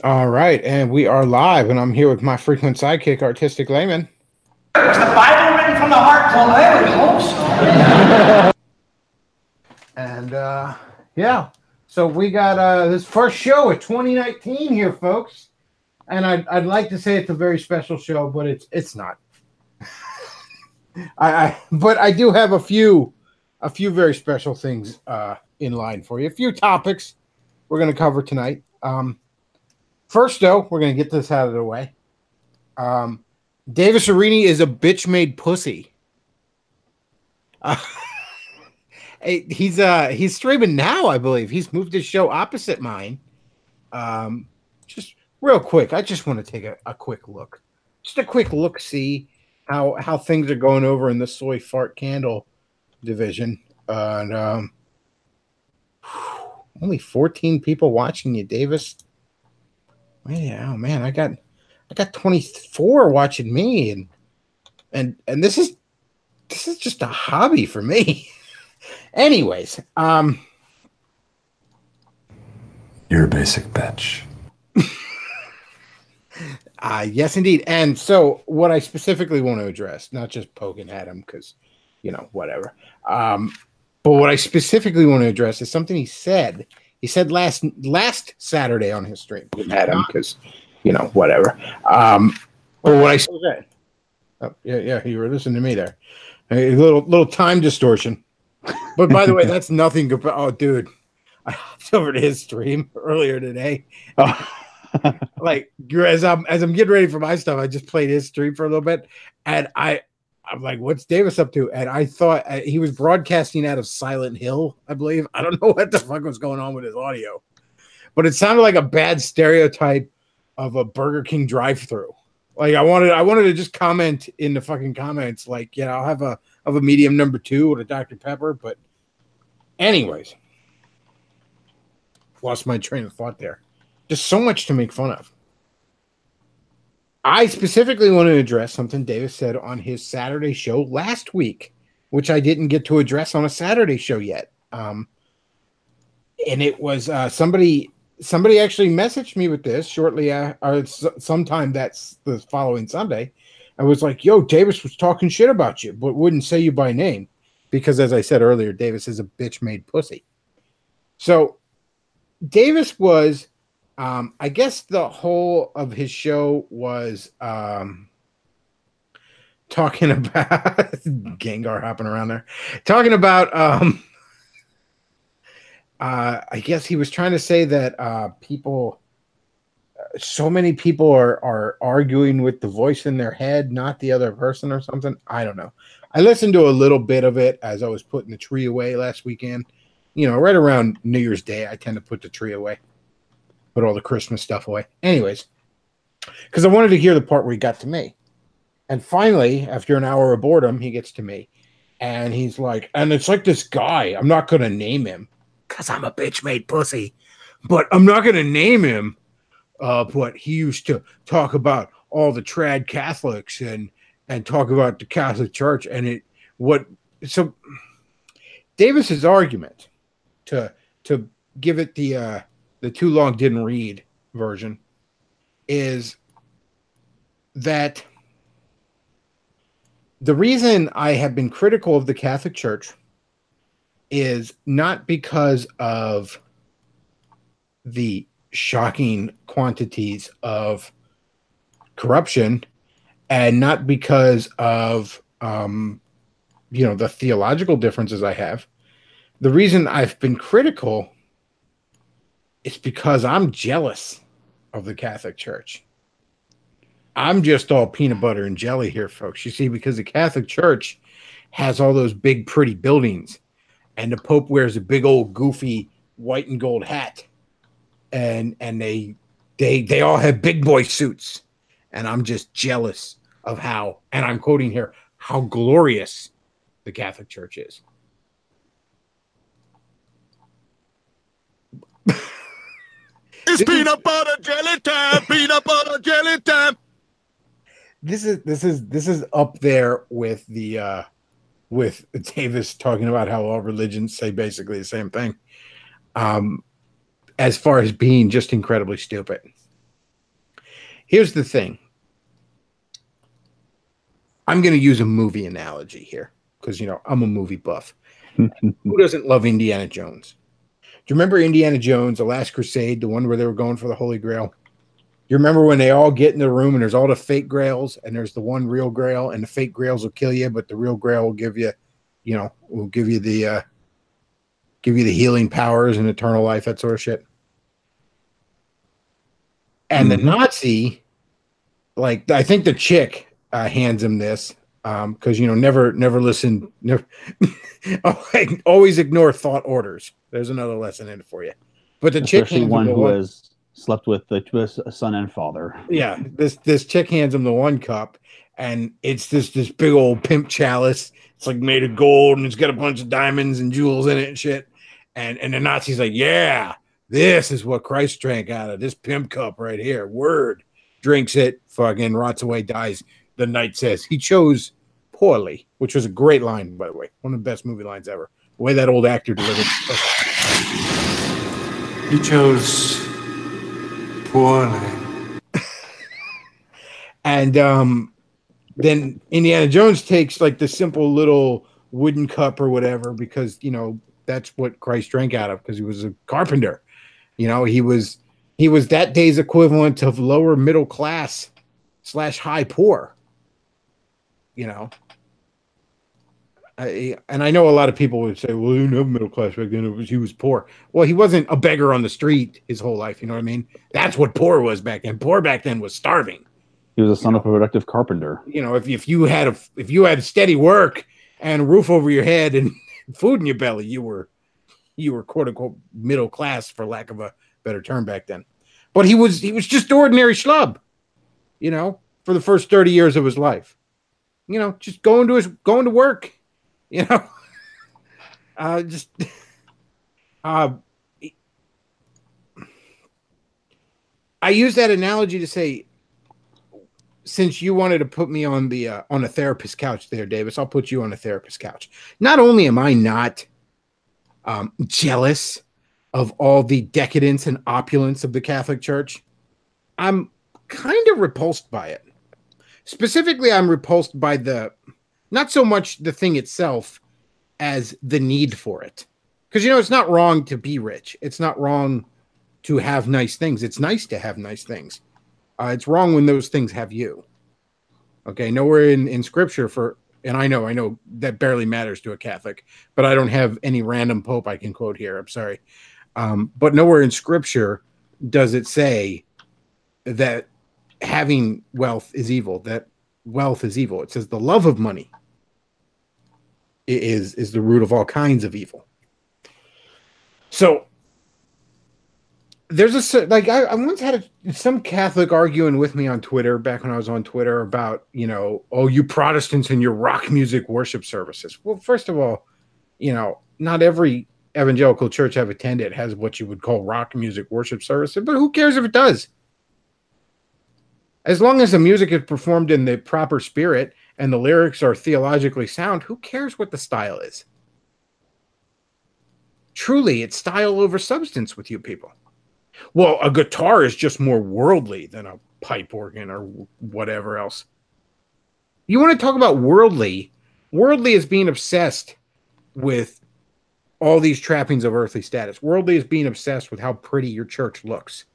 All right, and we are live, and I'm here with my frequent sidekick, Artistic Layman. Was the Bible written from the heart? Well, I would hope so. And yeah, so we got this first show of 2019 here, folks. And I'd like to say it's a very special show, but it's not. But I do have a few very special things in line for you. A few topics we're going to cover tonight. First, though, we're going to get this out of the way. Davis Arini is a bitch-made pussy. He's streaming now, I believe. He's moved his show opposite mine. Just real quick, I just want to take a quick look. Just a quick look, see how things are going over in the soy fart candle division. And only 14 people watching you, Davis. Yeah, oh man, I got 24 watching me, and this is just a hobby for me. Anyways, you're a basic bitch. Yes, indeed. And so, what I specifically want to address, not just poking at him, because whatever. But what I specifically want to address is something he said. He said last Saturday on his stream. At him because whatever. But what I said. Oh, yeah, you were listening to me there. A little time distortion. But by the way, that's nothing compared. Oh, dude, I hopped over to his stream earlier today. Like as I'm getting ready for my stuff, I just played his stream for a little bit, and I'm like, "What's Davis up to?" And I thought he was broadcasting out of Silent Hill, I believe. I don't know what the fuck was going on with his audio, but it sounded like a bad stereotype of a Burger King drive-thru. Like I wanted to just comment in the fucking comments, like, I'll have a medium number 2 with a Dr. Pepper. But anyways, lost my train of thought there. Just so much to make fun of. I specifically want to address something Davis said on his Saturday show last week, which I didn't get to address on a Saturday show yet. And it was somebody actually messaged me with this shortly or sometime that's the following Sunday. I was like, "Yo, Davis was talking shit about you, but wouldn't say you by name because, as I said earlier, Davis is a bitch-made pussy." So Davis was. I guess the whole of his show was talking about Gengar hopping around there, talking about I guess he was trying to say that so many people are arguing with the voice in their head, not the other person or something. I don't know. I listened to a little bit of it as I was putting the tree away last weekend. Right around New Year's Day, I tend to put the tree away. Put all the Christmas stuff away. Anyways, because I wanted to hear the part where he got to me. And finally, after an hour of boredom, he gets to me. And he's like, and it's like this guy. I'm not going to name him because I'm a bitch-made pussy. But I'm not going to name him. But he used to talk about all the trad Catholics and talk about the Catholic Church. And so Davis's argument to give it the too long didn't read version is that the reason I have been critical of the Catholic Church is not because of the shocking quantities of corruption and not because of the theological differences I have. The reason I've been critical it's because I'm jealous of the Catholic Church. I'm just all peanut butter and jelly here, folks. You see, because the Catholic Church has all those big, pretty buildings, and the Pope wears a big old goofy white and gold hat, and they all have big boy suits, and I'm just jealous of how, and I'm quoting here, how glorious the Catholic Church is. It's peanut butter jelly time. Peanut butter jelly time. This is up there with the with Davis talking about how all religions say basically the same thing. As far as being just incredibly stupid. Here's the thing. I'm going to use a movie analogy here because, you know, I'm a movie buff. Who doesn't love Indiana Jones? Do you remember Indiana Jones, The Last Crusade, the one where they were going for the Holy Grail? You remember when they all get in the room and there's all the fake grails and there's the one real grail, and the fake grails will kill you, but the real grail will give you, you know, will give you the healing powers and eternal life, that sort of shit. And the Nazi, like, I think the chick hands him this because, you know, never listen, never always ignore thought orders. There's another lesson in it for you. But the chick Especially one who has slept with a son and father. Yeah, this chick hands him the one cup, and it's this big old pimp chalice. It's like made of gold, and it's got a bunch of diamonds and jewels in it and shit. And the Nazi's like, yeah, this is what Christ drank out of, this pimp cup right here. Word. Drinks it, fucking rots away, dies. The knight says he chose poorly, which was a great line, by the way. One of the best movie lines ever. The way that old actor delivered. He chose poorly. And then Indiana Jones takes like the simple little wooden cup or whatever, because, you know, that's what Christ drank out of, because he was a carpenter. You know, he was that day's equivalent of lower middle class / high poor. You know, and I know a lot of people would say, well, you know, middle class back then, he was poor. Well, he wasn't a beggar on the street his whole life. You know what I mean? That's what poor was back then. Poor back then was starving. He was a son of a productive carpenter. You know, if you had steady work and a roof over your head and food in your belly, you were quote unquote middle class, for lack of a better term back then. But he was just ordinary schlub, you know, for the first 30 years of his life. You know, just going to work, you know. I use that analogy to say, since you wanted to put me on a therapist couch there, Davis, I'll put you on a therapist couch. Not only am I not jealous of all the decadence and opulence of the Catholic Church, I'm kind of repulsed by it. Specifically, I'm repulsed by not so much the thing itself as the need for it. Because, you know, it's not wrong to be rich. It's not wrong to have nice things. It's nice to have nice things. It's wrong when those things have you. Okay, nowhere in Scripture and I know that barely matters to a Catholic, but I don't have any random pope I can quote here. I'm sorry. But nowhere in Scripture does it say that having wealth is evil, that wealth is evil. It says the love of money is the root of all kinds of evil. So there's I once had some Catholic arguing with me on Twitter back when I was on Twitter about, you know, oh, you Protestants and your rock music worship services. Well, first of all, you know, not every evangelical church I've attended has what you would call rock music worship services, but who cares if it does? As long as the music is performed in the proper spirit and the lyrics are theologically sound, who cares what the style is? Truly, it's style over substance with you people. Well, a guitar is just more worldly than a pipe organ or whatever else. You want to talk about worldly? Worldly is being obsessed with all these trappings of earthly status. Worldly is being obsessed with how pretty your church looks.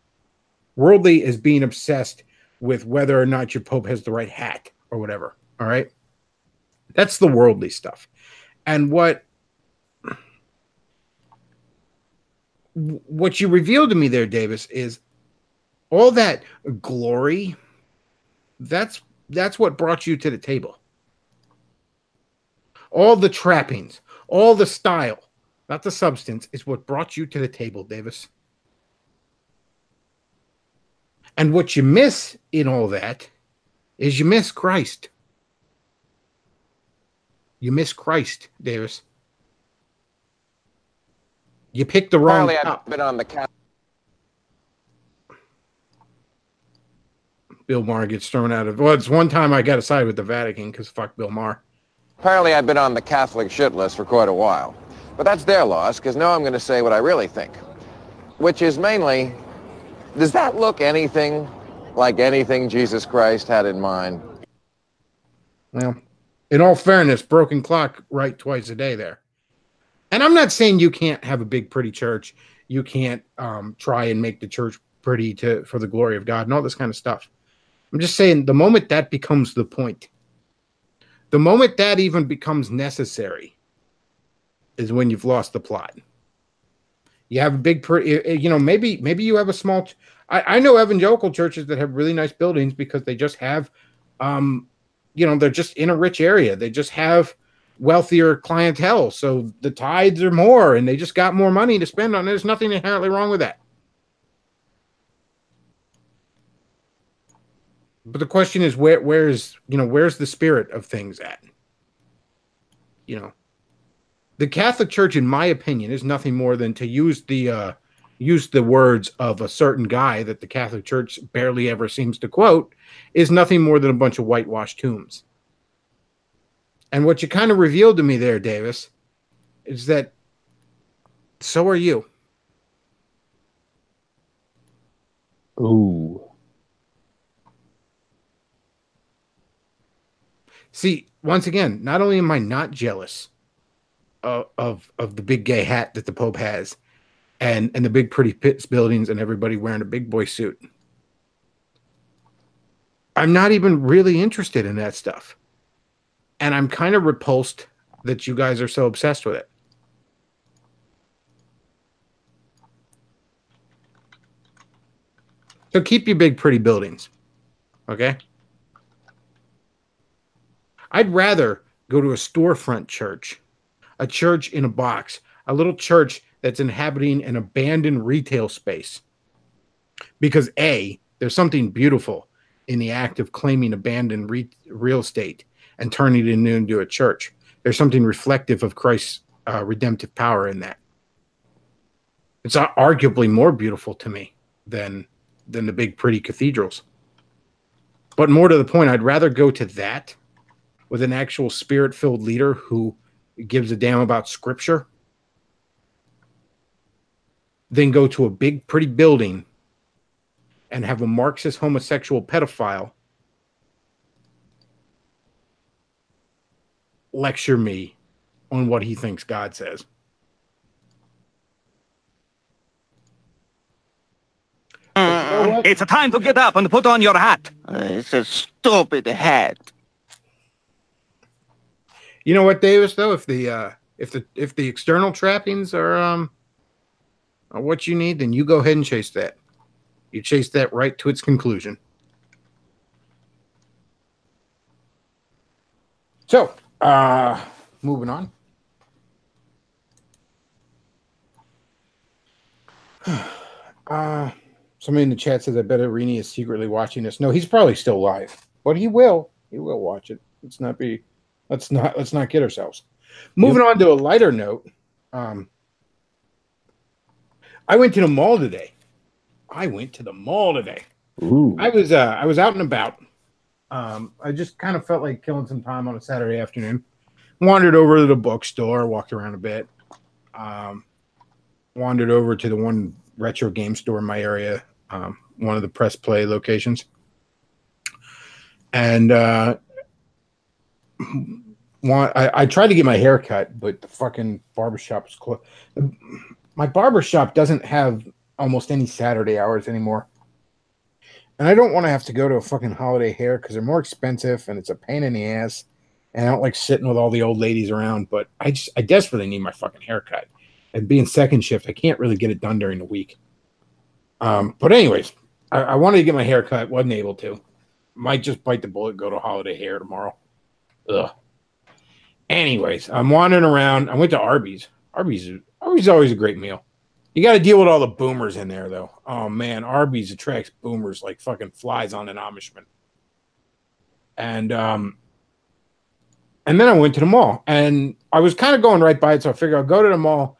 Worldly is being obsessed with whether or not your pope has the right hat or whatever. All right? That's the worldly stuff. And what you revealed to me there, Davis, is all that glory. That's what brought you to the table. All the trappings, all the style, not the substance, is what brought you to the table, Davis. And what you miss in all that is you miss Christ. You miss Christ, Davis. You picked the wrong cup. I've been on the Bill Maher gets thrown out of... Well, it's one time I got to side with the Vatican because fuck Bill Maher. Apparently I've been on the Catholic shit list for quite a while. But that's their loss, because now I'm going to say what I really think. Which is mainly, does that look anything like anything Jesus Christ had in mind. Well, in all fairness, broken clock right twice a day there. And I'm not saying you can't have a big, pretty church. You can't try and make the church pretty for the glory of God and all this kind of stuff. I'm just saying the moment that becomes the point, the moment that even becomes necessary is when you've lost the plot. You have a big, maybe you have a small. I know evangelical churches that have really nice buildings because they just have, they're just in a rich area. They just have wealthier clientele, so the tithes are more, and they just got more money to spend on it. There's nothing inherently wrong with that. But the question is, where's the spirit of things at? The Catholic Church, in my opinion, is nothing more than to use the words of a certain guy that the Catholic Church barely ever seems to quote, is nothing more than a bunch of whitewashed tombs. And what you kind of revealed to me there, Davis, is that so are you. Ooh. See, once again, not only am I not jealous of the big gay hat that the Pope has and the big pretty pits buildings and everybody wearing a big boy suit, I'm not even really interested in that stuff. And I'm kind of repulsed that you guys are so obsessed with it. So keep your big pretty buildings, okay? I'd rather go to a storefront church, a church in a box, a little church that's inhabiting an abandoned retail space. Because A, there's something beautiful in the act of claiming abandoned real estate and turning it into a church. There's something reflective of Christ's redemptive power in that. It's arguably more beautiful to me than the big pretty cathedrals. But more to the point, I'd rather go to that with an actual spirit-filled leader who gives a damn about scripture than go to a big pretty building and have a Marxist homosexual pedophile lecture me on what he thinks God says. It's a time to get up and put on your hat. It's a stupid hat. You know what, Davis? Though, if the external trappings are what you need, then you go ahead and chase that. You chase that right to its conclusion. So, moving on. Somebody in the chat says, I bet Irini is secretly watching this. No, he's probably still live, but he will watch it. Let's not get ourselves. Moving on to a lighter note. I went to the mall today. Ooh. I was out and about. I just kind of felt like killing some time on a Saturday afternoon. Wandered over to the bookstore, walked around a bit. Wandered over to the one retro game store in my area, one of the press play locations. And I tried to get my hair cut, but the fucking barbershop was closed. My barbershop doesn't have almost any Saturday hours anymore. And I don't want to have to go to a fucking holiday hair because they're more expensive and it's a pain in the ass. And I don't like sitting with all the old ladies around, but I desperately need my fucking haircut. And being second shift, I can't really get it done during the week. But anyways, I wanted to get my hair cut, wasn't able to. Might just bite the bullet, go to holiday hair tomorrow. Ugh. Anyways, I'm wandering around. I went to Arby's. Arby's is always a great meal. You got to deal with all the boomers in there, though. Oh, man, Arby's attracts boomers like fucking flies on an Amishman. And then I went to the mall. And I was kind of going right by it, so I figured I'll go to the mall.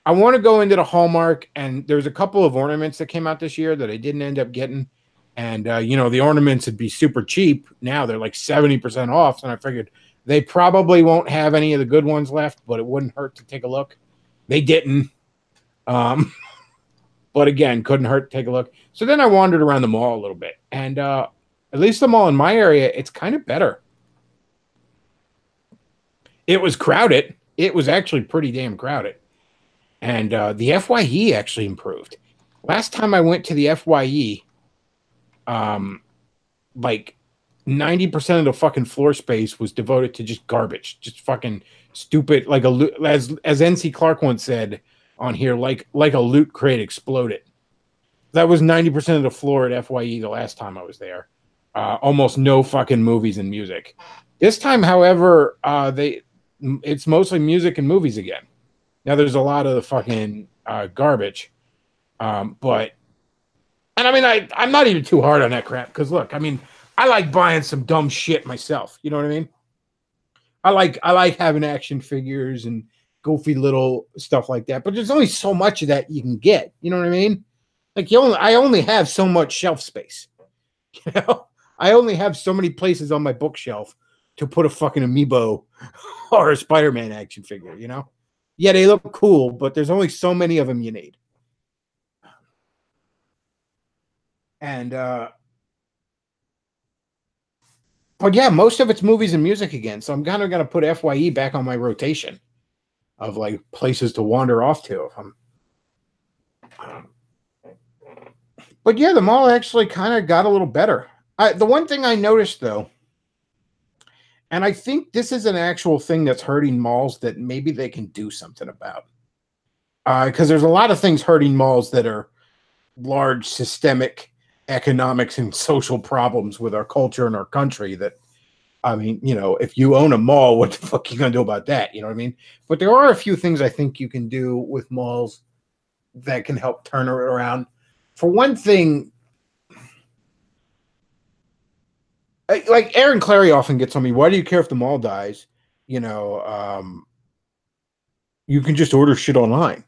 I want to go into the Hallmark, and there's a couple of ornaments that came out this year that I didn't end up getting. And, the ornaments would be super cheap. Now they're like 70% off, and I figured they probably won't have any of the good ones left, but it wouldn't hurt to take a look. They didn't. But again, couldn't hurt to take a look. So then I wandered around the mall a little bit. And at least the mall in my area, it's kind of better. It was crowded. It was actually pretty damn crowded. And the FYE actually improved. Last time I went to the FYE, like 90% of the fucking floor space was devoted to just garbage, just fucking stupid, like as NC Clark once said on here, like a loot crate exploded. That was 90% of the floor at FYE the last time I was there. Almost no fucking movies and music. This time, however, it's mostly music and movies again. Now there's a lot of the fucking garbage, but I mean I'm not even too hard on that crap because look, I mean I like buying some dumb shit myself. You know what I mean? I like having action figures and goofy little stuff like that, but there's only so much of that you can get. You know what I mean? Like I only have so much shelf space. You know, I only have so many places on my bookshelf to put a fucking amiibo or a Spider-Man action figure. You know? Yeah, they look cool, but there's only so many of them you need. And but yeah, most of it's movies and music again. So I'm kind of gonna put FYE back on my rotation of like places to wander off to. If I'm, but yeah, the mall actually kind of got a little better. The one thing I noticed though, and I think this is an actual thing that's hurting malls that maybe they can do something about. Because there's a lot of things hurting malls that are large systemic economics and social problems with our culture and our country that, I mean, you know, if you own a mall, what the fuck are you going to do about that? You know what I mean? But there are a few things I think you can do with malls that can help turn it around. For one thing, like Aaron Clary often gets on me, why do you care if the mall dies? You know, you can just order shit online.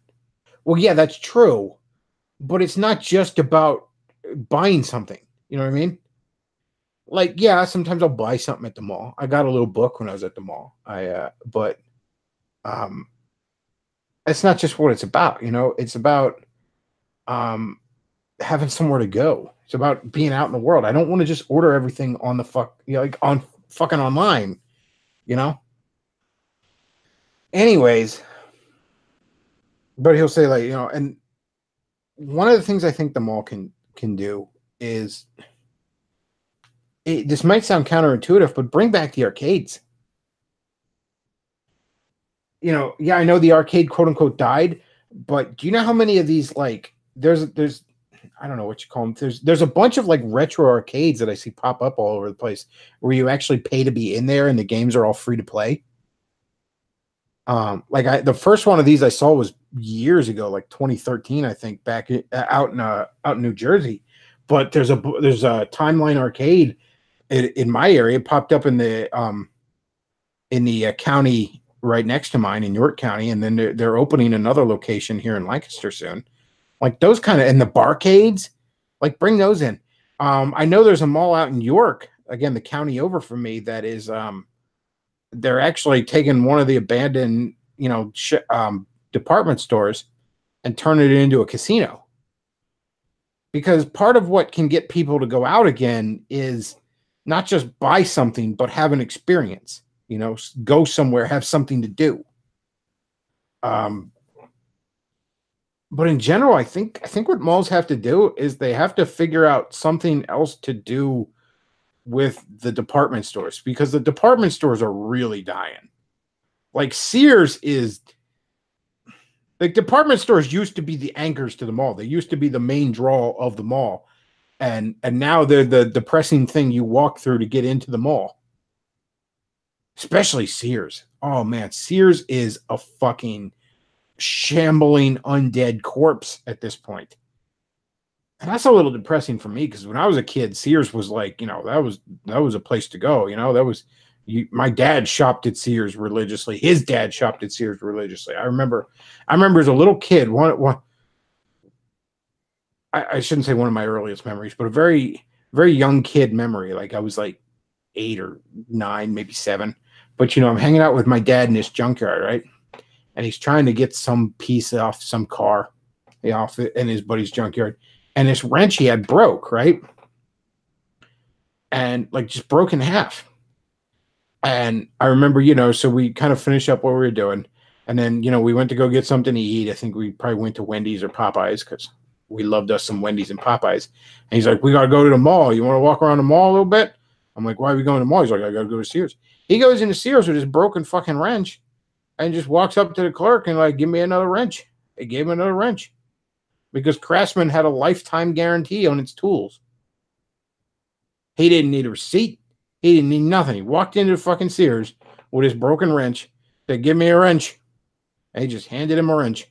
Well, yeah, that's true. But it's not just about buying something. You know what I mean? Like, yeah, sometimes I'll buy something at the mall. I got a little book when I was at the mall. But it's not just what it's about, you know. It's about having somewhere to go. It's about being out in the world. I don't want to just order everything on the like on fucking online, you know. Anyways, but he'll say like, you know, and one of the things I think the mall can do is, this might sound counterintuitive, but bring back the arcades. You know, yeah, I know the arcade quote unquote died, but do you know how many of these, like, there's I don't know what you call them. There's a bunch of like retro arcades that I see pop up all over the place where you actually pay to be in there and the games are all free to play. Like the first one of these I saw was years ago, like 2013, I think, back out in New Jersey. But there's a Timeline Arcade in my area. It popped up in the county right next to mine in York County, and then they're opening another location here in Lancaster soon. Like those kind of, and the barcades, like bring those in. I know there's a mall out in York, again, the county over from me, that is they're actually taking one of the abandoned, you know, department stores and turning it into a casino. Because part of what can get people to go out again is not just buy something, but have an experience. You know, go somewhere, have something to do. But in general, I think what malls have to do is they have to figure out something else to do with the department stores, because the department stores are really dying. Like Sears is, like, department stores used to be the anchors to the mall. They used to be the main draw of the mall. And now they're the depressing thing you walk through to get into the mall. Especially Sears. Oh man, Sears is a fucking shambling undead corpse at this point. And that's a little depressing for me, because when I was a kid, Sears was like, you know, that was a place to go. You know, that was, my dad shopped at Sears religiously. His dad shopped at Sears religiously. I remember as a little kid, I shouldn't say one of my earliest memories, but a very, very young kid memory. Like I was like 8 or 9, maybe 7. But, you know, I'm hanging out with my dad in this junkyard, right? And he's trying to get some piece off some car. off in his buddy's junkyard, and this wrench he had broke, right? And like just broke in half. And I remember, so we kind of finished up what we were doing. And then, we went to go get something to eat. I think we probably went to Wendy's or Popeyes because we loved us some Wendy's and Popeyes. And he's like, we got to go to the mall. You want to walk around the mall a little bit? I'm like, why are we going to the mall? He's like, I got to go to Sears. He goes into Sears with his broken fucking wrench and just walks up to the clerk and like, give me another wrench. They gave him another wrench because Craftsman had a lifetime guarantee on its tools. He didn't need a receipt. He didn't need nothing. He walked into fucking Sears with his broken wrench. Said, give me a wrench. And he just handed him a wrench.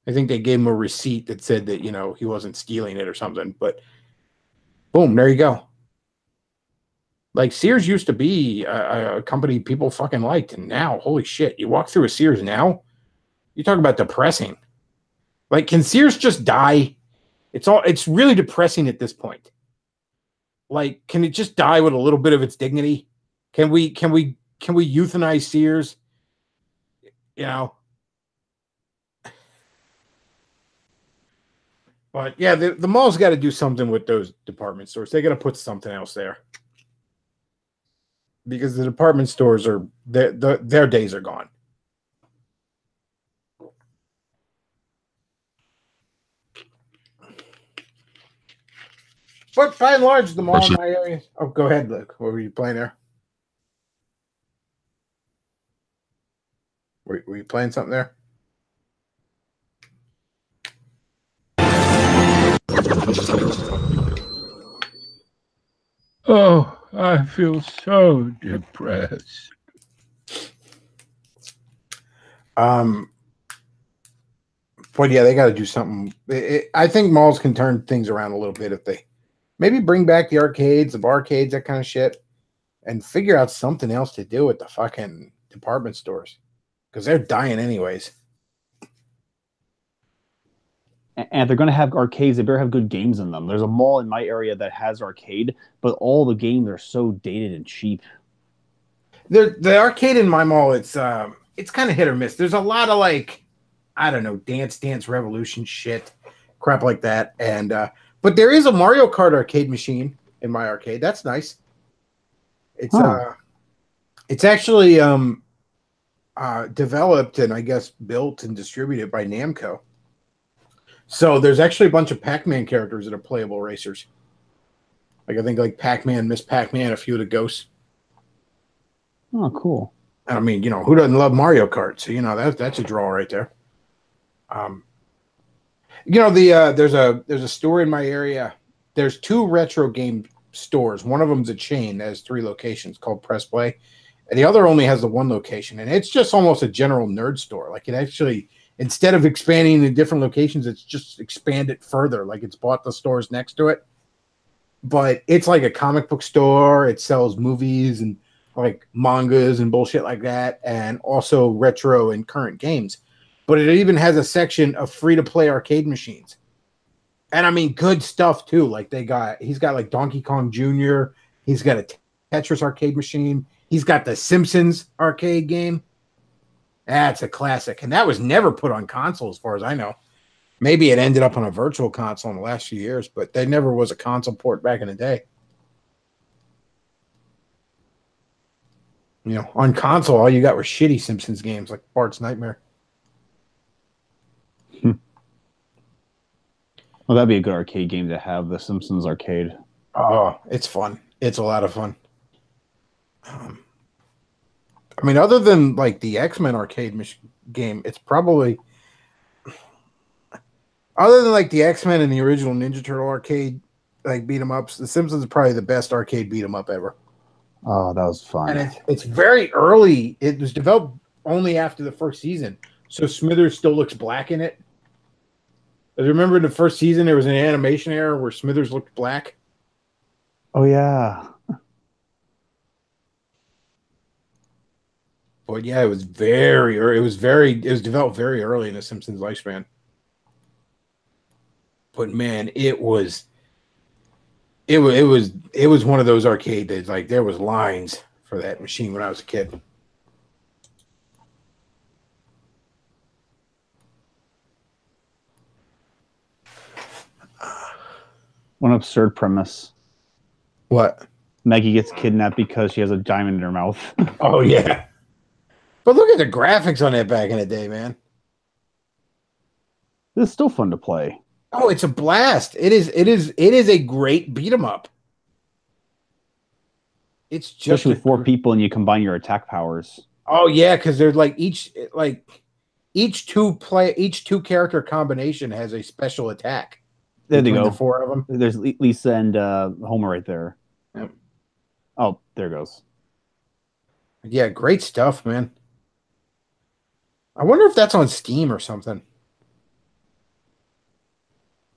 I think they gave him a receipt that said that, he wasn't stealing it or something. But boom, there you go. Like Sears used to be a company people fucking liked. And now, holy shit, you walk through a Sears now, you talk about depressing. Like, can Sears just die? It's really depressing at this point. Like, can it just die with a little bit of its dignity? Can we euthanize Sears? But yeah, the mall's got to do something with those department stores. They got to put something else there because the department stores their days are gone. But by and large, the mall in my area. Oh, go ahead, Luke. What were you playing there? Were you playing something there? Oh, I feel so depressed. But yeah, they got to do something. I think malls can turn things around a little bit if they maybe bring back the arcades, the barcades, that kind of shit, and figure out something else to do with the fucking department stores because they're dying anyways. And they're going to have arcades. They better have good games in them. There's a mall in my area that has arcade, but all the games are so dated and cheap. The arcade in my mall, it's kind of hit or miss. There's a lot of like, I don't know, Dance Dance Revolution shit, crap like that. And but there is a Mario Kart arcade machine in my arcade. That's nice. It's actually developed and I guess built and distributed by Namco. So there's actually a bunch of Pac-Man characters that are playable racers. Like I think like Pac-Man, Miss Pac-Man, a few of the ghosts. Oh, cool. I mean, who doesn't love Mario Kart? So, that's a draw right there. There's a store in my area. There's 2 retro game stores. One of them's a chain that has 3 locations called Press Play. And the other only has the 1 location. And it's just almost a general nerd store. Like it actually, instead of expanding to different locations, it's just expanded further. Like it's bought the stores next to it. But it's like a comic book store. It sells movies and like mangas and bullshit like that. And also retro and current games. But it even has a section of free-to-play arcade machines. And I mean, good stuff too. Like he's got like Donkey Kong Jr. He's got a Tetris arcade machine. He's got the Simpsons arcade game. That's a classic. And that was never put on console as far as I know. Maybe it ended up on a virtual console in the last few years, but there never was a console port back in the day. On console, all you got were shitty Simpsons games like Bart's Nightmare. Well, that'd be a good arcade game to have, the Simpsons arcade. Oh, it's fun. It's a lot of fun. I mean, other than like the X-Men arcade game, it's probably other than like the X-Men and the original Ninja Turtle arcade like beat 'em ups. The Simpsons is probably the best arcade beat 'em up ever. Oh, that was fun. And it's very early. It was developed only after the first season, so Smithers still looks black in it. I remember in the first season there was an animation error where Smithers looked black. Oh yeah. But yeah, it was very early. It was developed very early in the Simpsons lifespan. But man, it was one of those arcade days. Like there was lines for that machine when I was a kid. One absurd premise. What? Maggie gets kidnapped because she has a diamond in her mouth. Oh yeah. But look at the graphics on that back in the day, man. This is still fun to play. Oh, it's a blast. It is a great beat 'em up. It's just especially with 4 people and you combine your attack powers. Oh yeah, because they're like each two character combination has a special attack. There they go. The 4 of them. There's Lisa and Homer right there. Yep. Oh, there goes. Yeah, great stuff, man. I wonder if that's on Steam or something.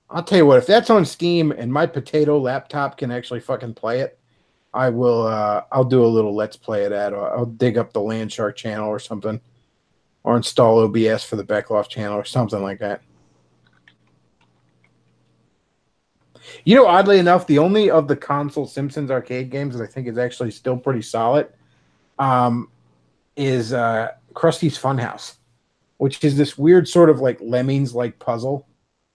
I'll tell you what, if that's on Steam and my potato laptop can actually fucking play it, I will. I'll do a little let's play it at. I'll dig up the Landshark channel or something, or install OBS for the Bechtloff channel or something like that. You know, oddly enough, the only of the console Simpsons arcade games that I think is actually still pretty solid is Krusty's Funhouse, which is this weird sort of like Lemmings-like puzzle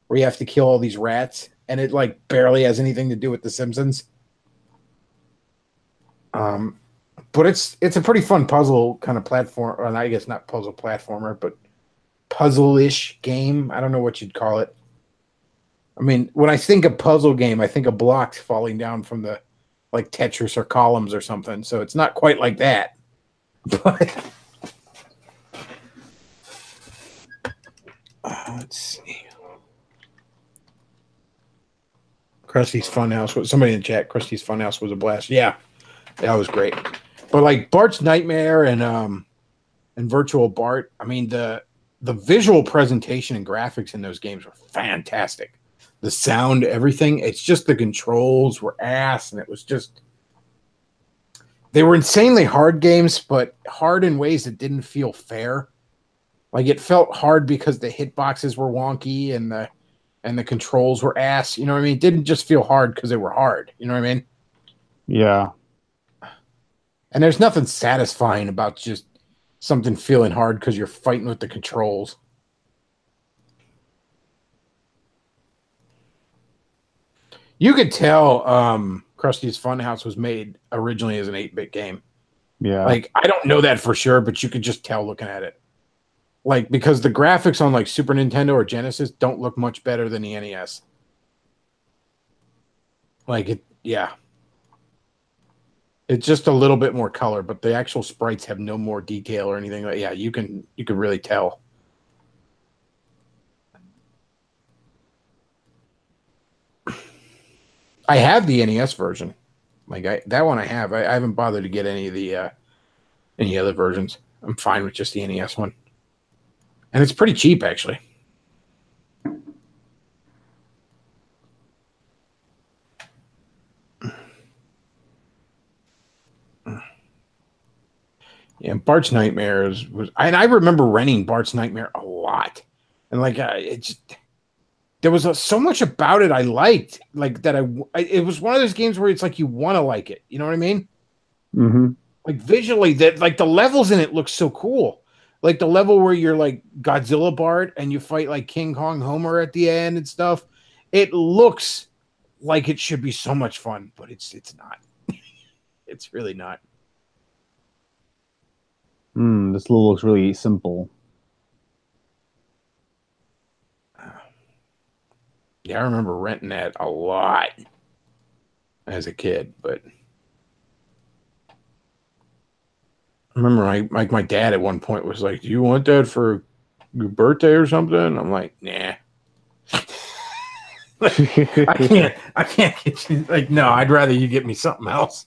where you have to kill all these rats, and it like barely has anything to do with the Simpsons. But it's a pretty fun puzzle kind of platform, or I guess not puzzle platformer, but puzzle-ish game. I don't know what you'd call it. I mean, when I think of puzzle game, I think of blocks falling down from the like Tetris or columns or something. So it's not quite like that. But let's see. Krusty's Funhouse. Somebody in the chat, Krusty's Funhouse was a blast. Yeah, that was great. But like Bart's Nightmare and Virtual Bart, I mean the visual presentation and graphics in those games were fantastic. The sound, everything. It's just the controls were ass, and it was just they were insanely hard games, but hard in ways that didn't feel fair. Like it felt hard because the hitboxes were wonky and the controls were ass. You know what I mean? It didn't just feel hard because they were hard. You know what I mean? Yeah. And there's nothing satisfying about just something feeling hard because you're fighting with the controls. You could tell Krusty's Funhouse was made originally as an 8-bit game. Yeah. Like, I don't know that for sure, but you could just tell looking at it. Like, because the graphics on, like, Super Nintendo or Genesis don't look much better than the NES. Like, yeah. It's just a little bit more color, but the actual sprites have no more detail or anything. Like, yeah, you can really tell. I have the NES version. Like that one I have. I haven't bothered to get any of the any other versions. I'm fine with just the NES one. And it's pretty cheap actually. Yeah, Bart's Nightmare was and I remember renting Bart's Nightmare a lot. And like it just there was so much about it I liked, like that. It was one of those games where it's like you want to like it. You know what I mean? Mm-hmm. Like visually, that like the levels in it look so cool. Like the level where you're like Godzilla Bart and you fight like King Kong Homer at the end and stuff. It looks like it should be so much fun, but it's not. It's really not. This level looks really simple. Yeah, I remember renting that a lot as a kid, but I remember my dad at one point was like, "Do you want that for your birthday or something?" I'm like, "Nah." I can't get you. Like, no, I'd rather you get me something else.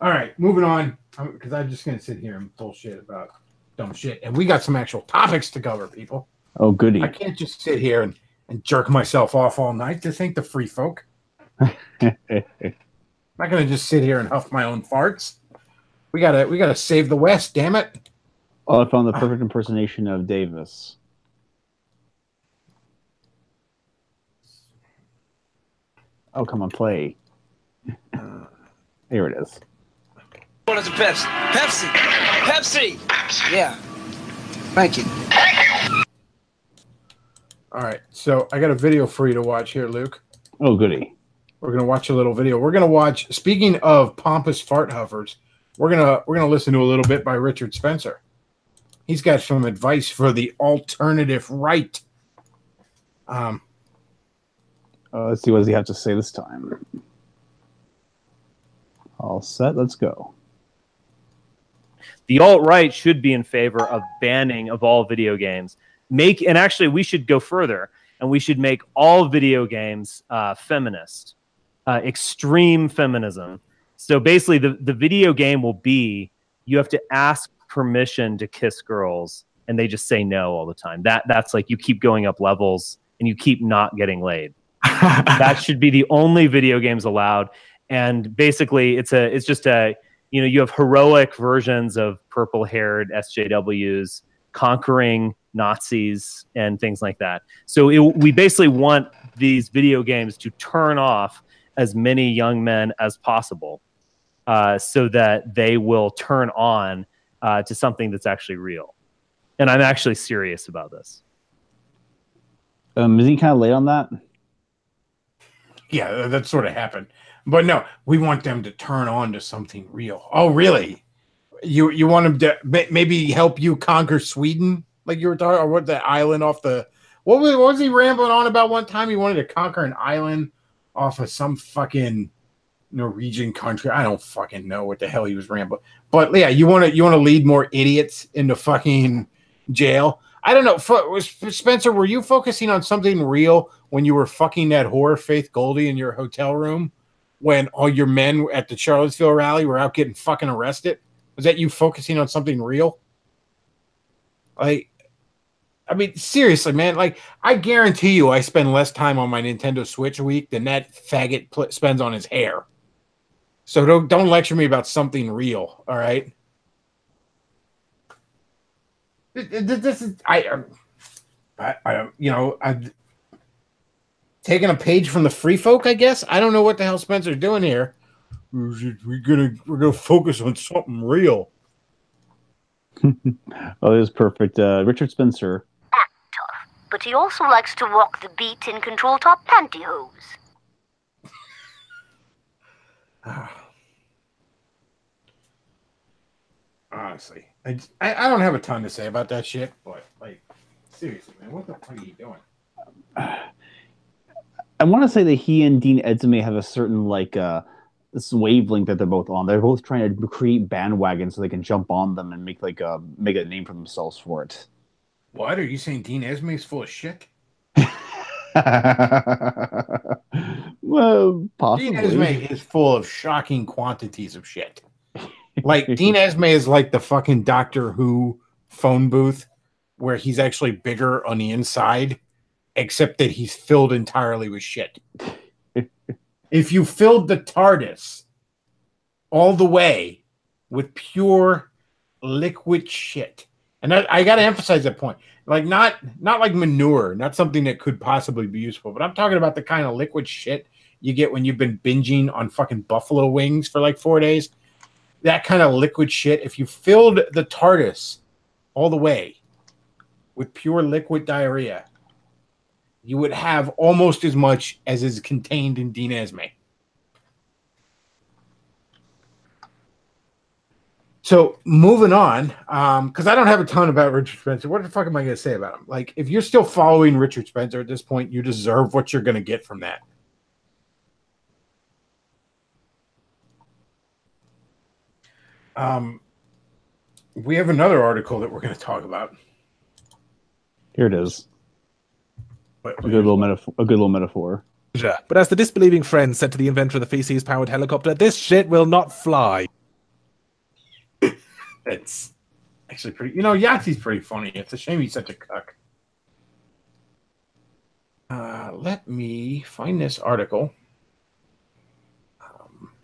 All right, moving on, because I'm just gonna sit here and bullshit about dumb shit, and we got some actual topics to cover, people. Oh, goody. I can't just sit here and jerk myself off all night. This ain't the free folk. I'm not gonna just sit here and huff my own farts. We gotta save the West, damn it. Oh, I found the perfect impersonation of Davis. Oh, come on, play. Here it is. What is a Pepsi? Pepsi! Pepsi! Yeah. Thank you. All right, so I got a video for you to watch here, Luke. Oh, goody. We're gonna watch a little video. We're gonna watch. Speaking of pompous fart huffers, we're gonna listen to a little bit by Richard Spencer. He's got some advice for the alternative right. Let's see what does he have to say this time. All set. Let's go. The alt-right should be in favor of banning of all video games. And actually, we should go further, and we should make all video games feminist, extreme feminism. So basically, the video game will be you have to ask permission to kiss girls, and they just say no all the time. That's like you keep going up levels, and you keep not getting laid. That should be the only video games allowed. And basically, it's just a you have heroic versions of purple-haired SJWs conquering Nazis and things like that. So we basically want these video games to turn off as many young men as possible, so that they will turn on to something that's actually real. And I'm actually serious about this. Is he kind of late on that? Yeah, that sort of happened. But no, we want them to turn on to something real. Oh, really? You want them to maybe help you conquer Sweden, like you were talking, or what, the island off the... What was he rambling on about one time? He wanted to conquer an island off of some fucking Norwegian country. I don't fucking know what the hell he was rambling. But yeah, you want to lead more idiots into fucking jail. I don't know. Spencer, were you focusing on something real when you were fucking that whore Faith Goldie in your hotel room when all your men at the Charlottesville rally were out getting fucking arrested? Was that you focusing on something real? Like, I mean, seriously, man. Like, I guarantee you I spend less time on my Nintendo Switch a week than that faggot spends on his hair. So don't lecture me about something real, all right? This is I'm taking a page from the free folk, I guess. I don't know what the hell Spencer's doing here. We're gonna focus on something real. Oh, it was perfect. Richard Spencer. Actor, but he also likes to walk the beat in control top pantyhose. Honestly, I don't have a ton to say about that shit, but like, seriously, man, what the fuck are you doing? I want to say that he and Dean Edmay have a certain this wavelength that they're both on. They're both trying to create bandwagons so they can jump on them and make a name for themselves for it. What are you saying? Dean Edmay is full of shit? Well, possibly. Dean Edmay is full of shocking quantities of shit. Like, Dean Edmay is like the fucking Doctor Who phone booth where he's actually bigger on the inside, except that he's filled entirely with shit. If you filled the TARDIS all the way with pure liquid shit, and I got to emphasize that point, like not like manure, not something that could possibly be useful, but I'm talking about the kind of liquid shit you get when you've been binging on fucking buffalo wings for like 4 days. That kind of liquid shit, if you filled the TARDIS all the way with pure liquid diarrhea, you would have almost as much as is contained in Dean Edmay. So moving on, because I don't have a ton about Richard Spencer. What the fuck am I going to say about him? Like, if you're still following Richard Spencer at this point, you deserve what you're going to get from that. We have another article that we're going to talk about. Here it is. A good little metaphor. But as the disbelieving friend said to the inventor of the feces-powered helicopter, this shit will not fly. It's actually pretty... Yahtzee's pretty funny. It's a shame he's such a cuck. Let me find this article.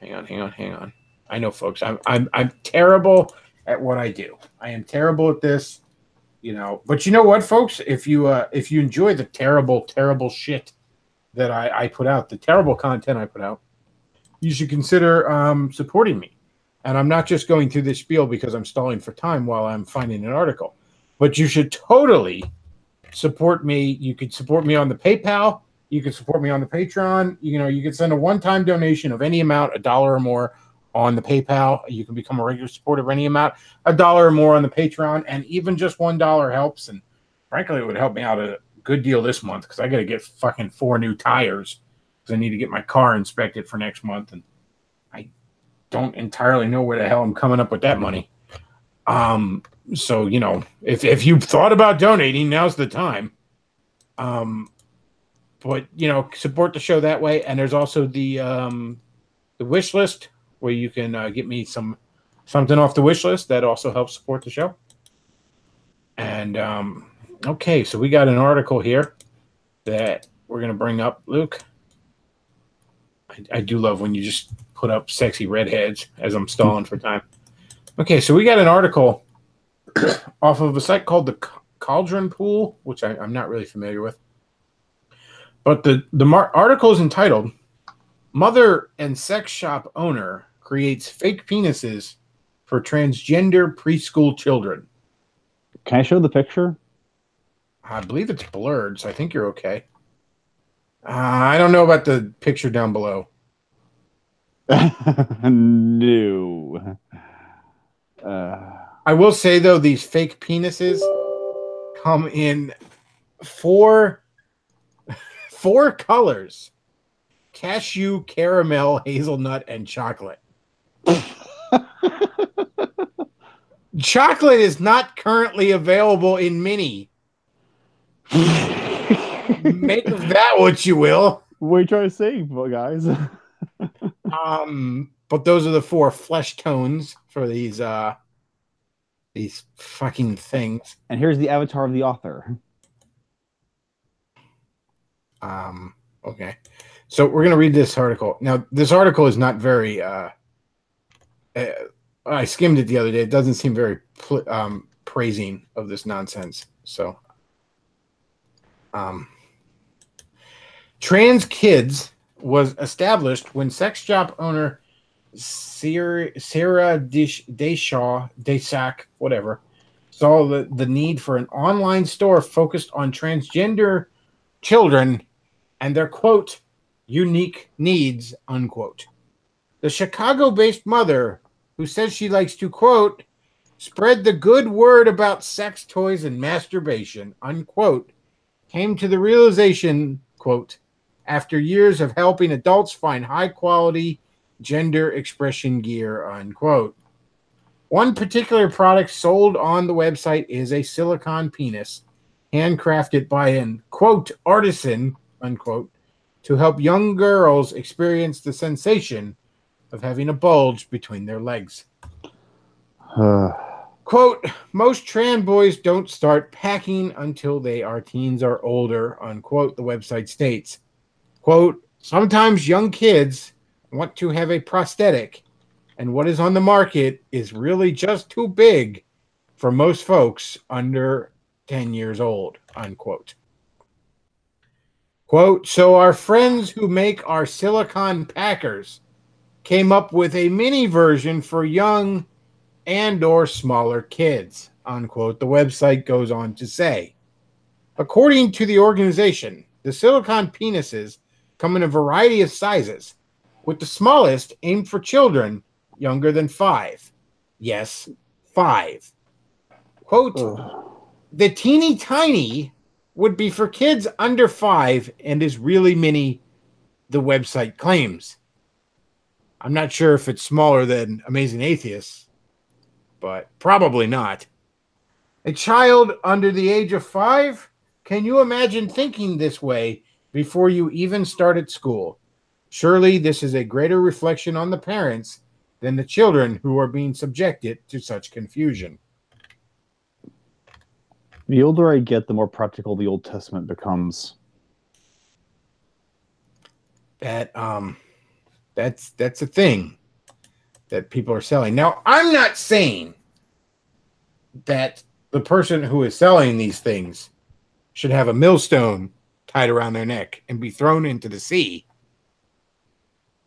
Hang on. I know, folks. I'm terrible at what I do. I am terrible at this. But you know what, folks? If you enjoy the terrible shit that I put out, the terrible content I put out, you should consider supporting me. And I'm not just going through this spiel because I'm stalling for time while I'm finding an article, but you should totally support me. You could support me on the PayPal. You can support me on the Patreon. You can send a one-time donation of any amount, $1 or more on the PayPal. You can become a regular supporter of any amount, $1 or more on the Patreon, and even just $1 helps. And frankly, it would help me out a good deal this month because I got to get fucking 4 new tires because I need to get my car inspected for next month, and I don't entirely know where the hell I'm coming up with that money. So if you've thought about donating, now's the time. But support the show that way, and there's also the wish list where you can get me something off the wish list that also helps support the show. And okay, so we got an article here that we're gonna bring up, Luke. I do love when you just put up sexy redheads as I'm stalling for time. Okay, so we got an article off of a site called the Cauldron Pool, which I'm not really familiar with. But the article is entitled, Mother and Sex Shop Owner Creates Fake Penises for Transgender Preschool Children. Can I show the picture? I believe it's blurred, so I think you're okay. I don't know about the picture down below. No. I will say, though, these fake penises come in four colors: cashew, caramel, hazelnut, and chocolate. Chocolate is not currently available in mini. Make of that what you will. What are you trying to say, guys? But those are the 4 flesh tones for these fucking things. And here's the avatar of the author. Okay. So we're going to read this article. Now, this article is not very I skimmed it the other day. It doesn't seem very praising of this nonsense. So Trans Kids was established when sex shop owner Sarah Desac, whatever, saw the need for an online store focused on transgender children and their, quote, unique needs, unquote. The Chicago-based mother, who says she likes to, quote, spread the good word about sex toys and masturbation, unquote, came to the realization, quote, after years of helping adults find high-quality gender expression gear, unquote. One particular product sold on the website is a silicone penis, handcrafted by an, quote, artisan, unquote, to help young girls experience the sensation of having a bulge between their legs. Quote, most trans boys don't start packing until they are teens or older, unquote, the website states. Quote, sometimes young kids want to have a prosthetic, and what is on the market is really just too big for most folks under 10 years old, unquote. Quote, so our friends who make our silicone packers came up with a mini version for young and or smaller kids, unquote, the website goes on to say. According to the organization, the silicone penises come in a variety of sizes, with the smallest aimed for children younger than 5. Yes, 5. Quote, the teeny tiny would be for kids under 5 and is really mini, the website claims. I'm not sure if it's smaller than Amazing Atheists, but probably not. A child under the age of 5? Can you imagine thinking this way before you even started school? Surely this is a greater reflection on the parents than the children who are being subjected to such confusion. The older I get, the more practical the Old Testament becomes. That's a thing that people are selling. Now, I'm not saying that the person who is selling these things should have a millstone tied around their neck and be thrown into the sea.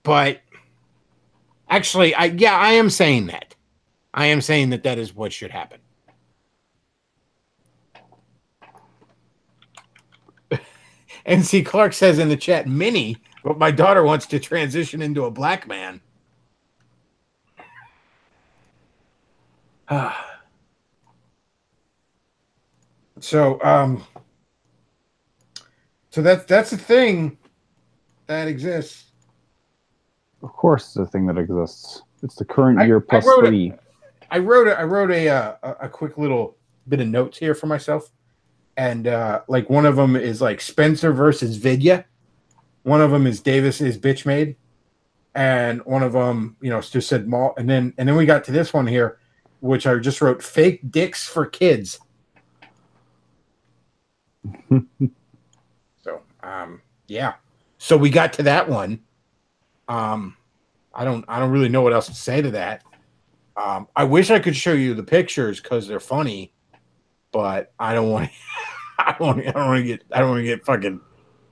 But actually, I am saying that. I am saying that is what should happen. NC Clark says in the chat, Minnie, but my daughter wants to transition into a black man. So that's a thing that exists. Of course, it's a thing that exists. It's the current year plus 3. I wrote a quick little bit of notes here for myself, and like one of them is like Spencer versus Vidya, one of them is Davis is bitch made, and one of them just said mall, and then we got to this one here, which I just wrote fake dicks for kids. So yeah, so we got to that one. I don't really know what else to say to that. I wish I could show you the pictures because they're funny, but I don't want to get fucking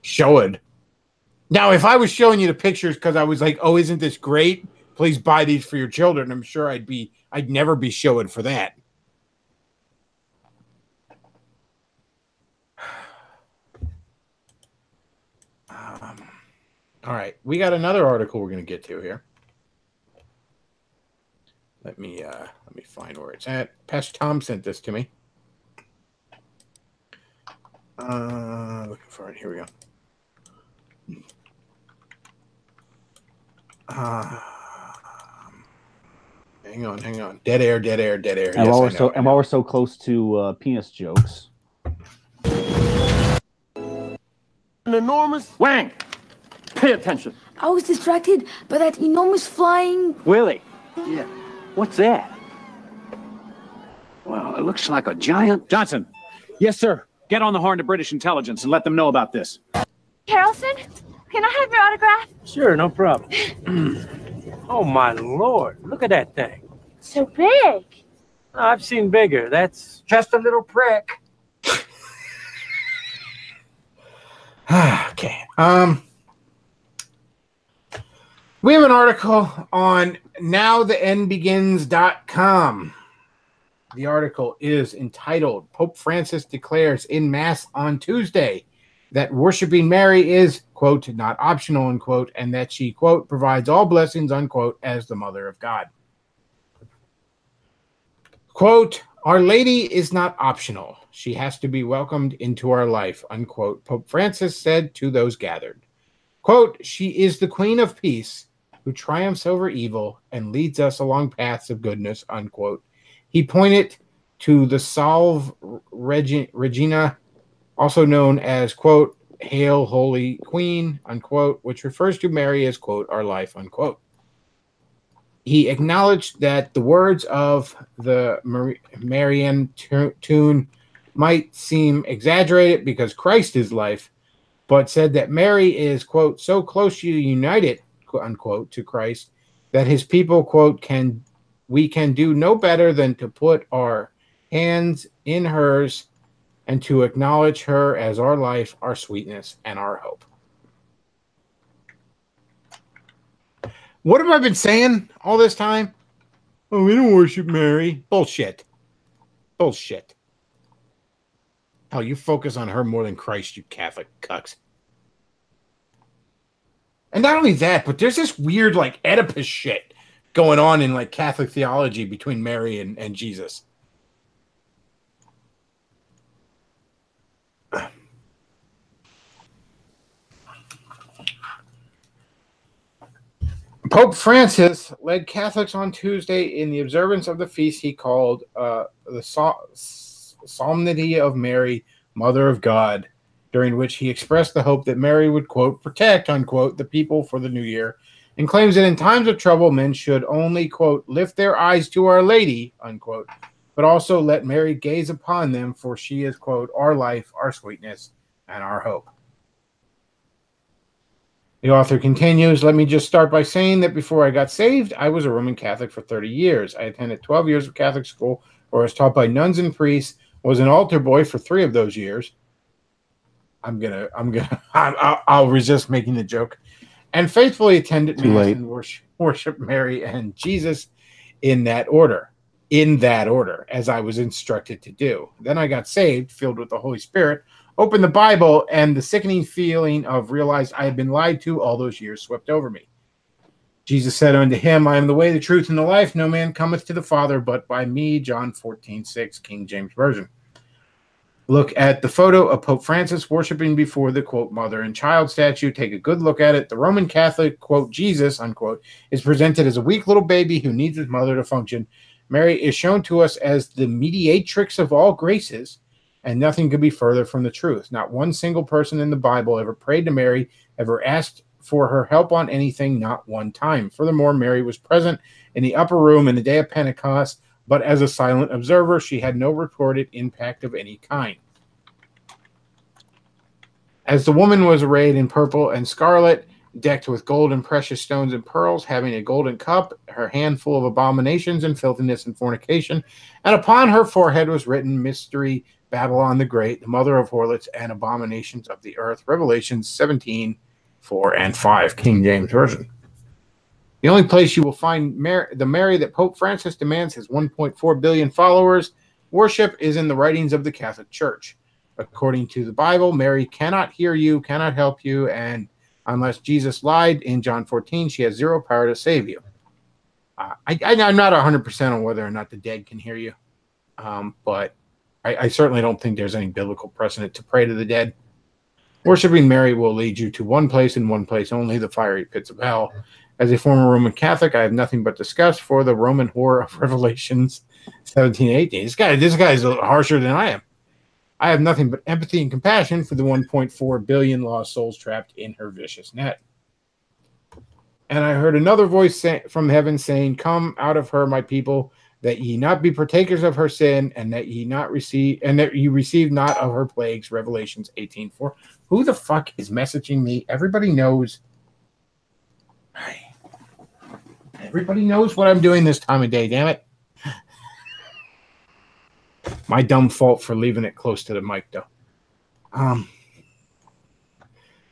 showed. Now, if I was showing you the pictures because I was like, "Oh, isn't this great? Please buy these for your children," I'm sure I'd never be showing for that. All right, we got another article we're going to get to here. Let me find where it's at. Pastor Tom sent this to me. Looking for it. Here we go. Hang on. Dead air. And while we're so close to penis jokes, An enormous Wang. Pay attention. I was distracted by that enormous flying... Willie. Yeah. What's that? Well, it looks like a giant... Johnson. Yes, sir. Get on the horn to British intelligence and let them know about this. Harrelson, can I have your autograph? Sure, no problem. Oh, my Lord. Look at that thing. So big. I've seen bigger. That's just a little prick. Okay. We have an article on nowtheendbegins.com. The article is entitled, Pope Francis declares in Mass on Tuesday that worshiping Mary is, quote, not optional, unquote, and that she, quote, provides all blessings, unquote, as the Mother of God. Quote, Our Lady is not optional. She has to be welcomed into our life, unquote, Pope Francis said to those gathered. Quote, she is the Queen of Peace who triumphs over evil and leads us along paths of goodness, unquote. He pointed to the Salve Regina, also known as, quote, Hail Holy Queen, unquote, which refers to Mary as, quote, our life, unquote. He acknowledged that the words of the Marian tune might seem exaggerated because Christ is life, but said that Mary is, quote, so closely united, unquote, to Christ that his people, quote, we can do no better than to put our hands in hers and to acknowledge her as our life, our sweetness, and our hope. What have I been saying all this time? Oh, we don't worship Mary. Bullshit. Bullshit. Hell, you focus on her more than Christ, you Catholic cucks. And not only that, but there's this weird, like, Oedipus shit going on in, like, Catholic theology between Mary and Jesus. Pope Francis led Catholics on Tuesday in the observance of the feast he called the Solemnity of Mary, Mother of God, during which he expressed the hope that Mary would, quote, protect, unquote, the people for the new year, and claims that in times of trouble, men should only, quote, lift their eyes to Our Lady, unquote, but also let Mary gaze upon them, for she is, quote, our life, our sweetness, and our hope. The author continues, let me just start by saying that before I got saved, I was a Roman Catholic for 30 years. I attended 12 years of Catholic school, where I was taught by nuns and priests, was an altar boy for 3 of those years. I'll resist making the joke. And faithfully attended Mass and worship Mary and Jesus in that order, as I was instructed to do. Then I got saved, filled with the Holy Spirit, opened the Bible, and the sickening feeling of realized I had been lied to all those years swept over me. Jesus said unto him, I am the way, the truth, and the life. No man cometh to the Father but by me. John 14:6, King James Version. Look at the photo of Pope Francis worshiping before the, quote, mother and child statue. Take a good look at it. The Roman Catholic, quote, Jesus, unquote, is presented as a weak little baby who needs his mother to function. Mary is shown to us as the mediatrix of all graces, and nothing could be further from the truth. Not one single person in the Bible ever prayed to Mary, ever asked for her help on anything, not one time. Furthermore, Mary was present in the upper room in the day of Pentecost, but as a silent observer, she had no reported impact of any kind. As the woman was arrayed in purple and scarlet, decked with gold and precious stones and pearls, having a golden cup, her hand full of abominations and filthiness and fornication, and upon her forehead was written, Mystery, Babylon the Great, the mother of harlots and abominations of the earth. Revelation 17:4-5, King James Version. The only place you will find the Mary that Pope Francis demands his 1.4 billion followers worship is in the writings of the Catholic Church. According to the Bible, Mary cannot hear you, cannot help you, and unless Jesus lied in John 14, she has zero power to save you. I'm not 100% on whether or not the dead can hear you, but I certainly don't think there's any biblical precedent to pray to the dead. Worshipping Mary will lead you to one place and one place only, the fiery pits of hell. As a former Roman Catholic, I have nothing but disgust for the Roman horror of Revelations 17:18. This guy is harsher than I am. I have nothing but empathy and compassion for the 1.4 billion lost souls trapped in her vicious net. And I heard another voice from heaven saying, Come out of her, my people, that ye not be partakers of her sin, and that ye receive not of her plagues. Revelations 18:4. Who the fuck is messaging me? Everybody knows. Everybody knows what I'm doing this time of day, damn it. My dumb fault for leaving it close to the mic, though.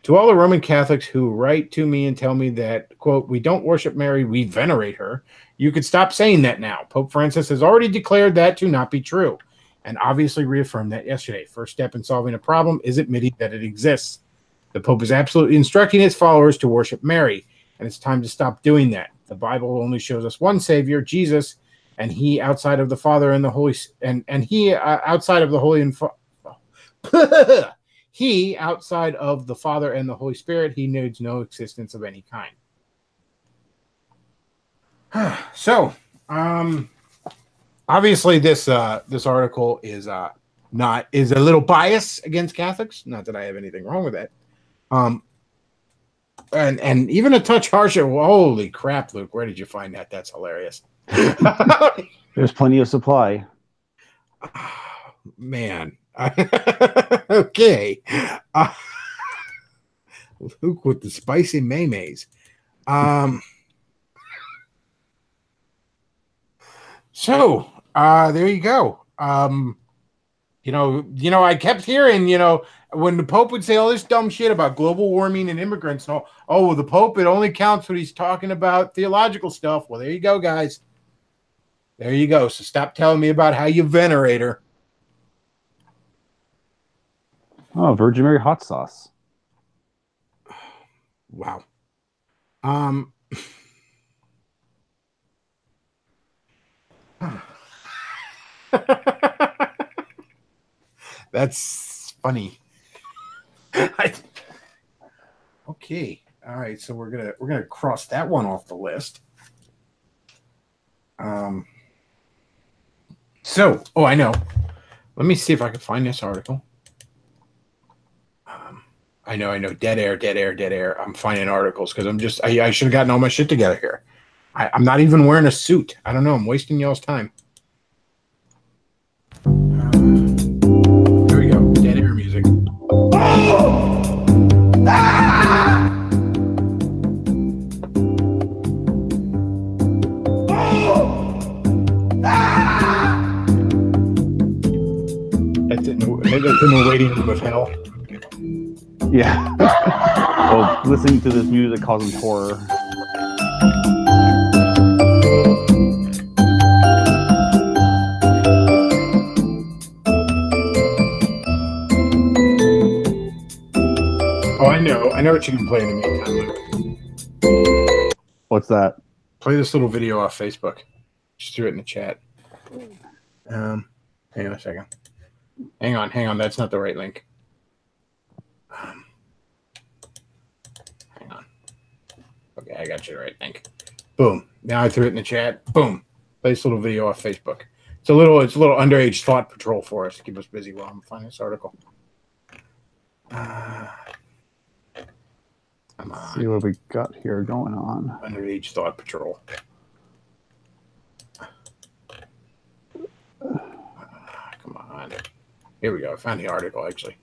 To all the Roman Catholics who write to me and tell me that, quote, we don't worship Mary, we venerate her, you could stop saying that now. Pope Francis has already declared that to not be true, and obviously reaffirmed that yesterday. First step in solving a problem is admitting that it exists. The Pope is absolutely instructing his followers to worship Mary, and it's time to stop doing that. The Bible only shows us one Savior, Jesus, and he outside of the Father and the Holy, outside of the Holy and he outside of the Father and the Holy Spirit, he needs no existence of any kind. So, obviously, this article is a little biased against Catholics. Not that I have anything wrong with that. And even a touch harsher. Holy crap, Luke! Where did you find that? That's hilarious. There's plenty of supply. Man. Okay. Luke with the spicy mayonnaise. So there you go. I kept hearing, when the Pope would say all this dumb shit about global warming and immigrants and all, well, the Pope, it only counts when he's talking about theological stuff. Well, there you go, guys. There you go. So stop telling me about how you venerate her. Oh, Virgin Mary hot sauce. Wow. That's funny. Okay. All right. So we're gonna cross that one off the list. I know. Let me see if I can find this article. I know. Dead air. I'm finding articles because I should have gotten all my shit together here. I'm not even wearing a suit. I don't know. I'm wasting y'all's time. Here we go. Dead air music. That's in the waiting room of hell. Yeah. Well, listening to this music causes horror. Oh, I know what you can play in the meantime. What's that? Play this little video off Facebook. Just threw it in the chat. Hang on a second. Hang on. That's not the right link. Hang on. Okay, I got you right. Think. Boom. Now I threw it in the chat. Boom. Play this little video off Facebook. It's a little underage thought patrol for us to keep us busy while I'm finding this article. Come on. See what we got here going on. Underage thought patrol. Come on. Here we go. I found the article, actually.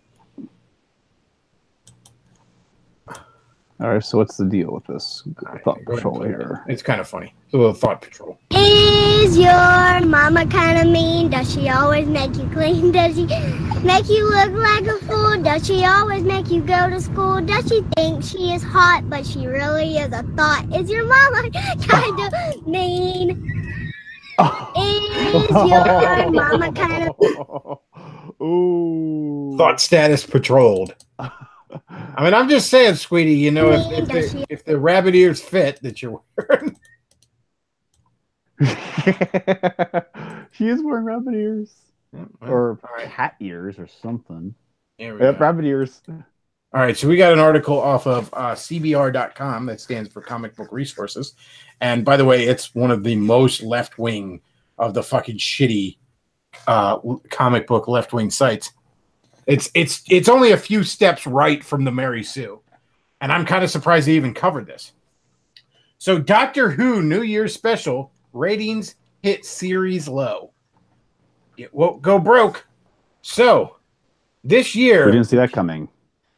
All right, so what's the deal with this thought patrol here? It's kind of funny. It's a little thought patrol. Is your mama kind of mean? Does she always make you clean? Does she make you look like a fool? Does she always make you go to school? Does she think she is hot, but she really is a thought? Is your mama kind of mean? Is your mama kind of... Ooh. Thought status patrolled. I mean, I'm just saying, sweetie, you know, if the rabbit ears fit that you're wearing. She is wearing rabbit ears. Or cat ears or something. Yep, rabbit ears. All right, so we got an article off of CBR.com that stands for Comic Book Resources. And by the way, it's one of the most left-wing of the fucking shitty comic book left-wing sites. It's only a few steps right from the Mary Sue. And I'm kind of surprised they even covered this. So Doctor Who New Year's special ratings hit series low. It won't go broke. So this year, we didn't see that coming.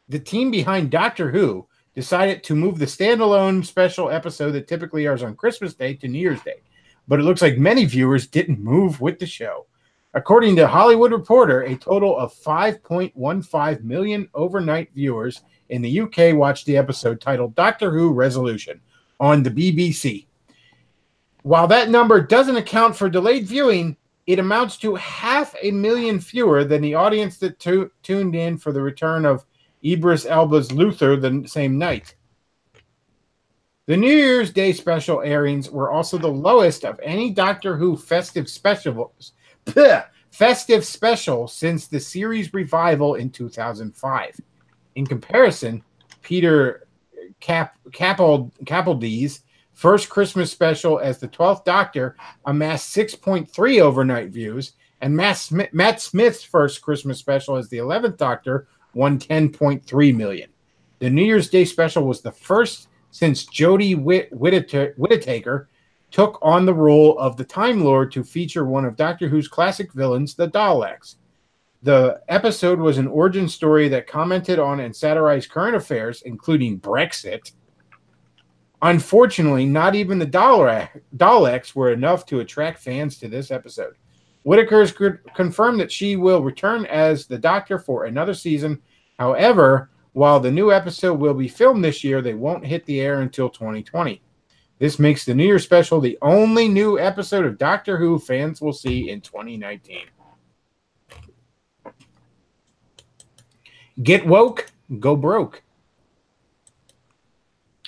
The team behind Doctor Who decided to move the standalone special episode that typically airs on Christmas Day to New Year's Day. But it looks like many viewers didn't move with the show. According to Hollywood Reporter, a total of 5.15 million overnight viewers in the UK watched the episode titled Doctor Who Resolution on the BBC. While that number doesn't account for delayed viewing, it amounts to 500,000 fewer than the audience that tuned in for the return of Idris Elba's Luther the same night. The New Year's Day special airings were also the lowest of any Doctor Who festive special since the series revival in 2005. In comparison, Peter Capaldi's first Christmas special as the 12th Doctor amassed 6.3 overnight views, and Matt Smith's first Christmas special as the 11th Doctor won 10.3 million. The New Year's Day special was the first since Jodie Whittaker took on the role of the Time Lord to feature one of Doctor Who's classic villains, the Daleks. The episode was an origin story that commented on and satirized current affairs, including Brexit. Unfortunately, not even the Daleks were enough to attract fans to this episode. Whittaker has confirmed that she will return as the Doctor for another season. However, while the new episode will be filmed this year, they won't hit the air until 2020. This makes the New Year special the only new episode of Doctor Who fans will see in 2019. Get woke, go broke.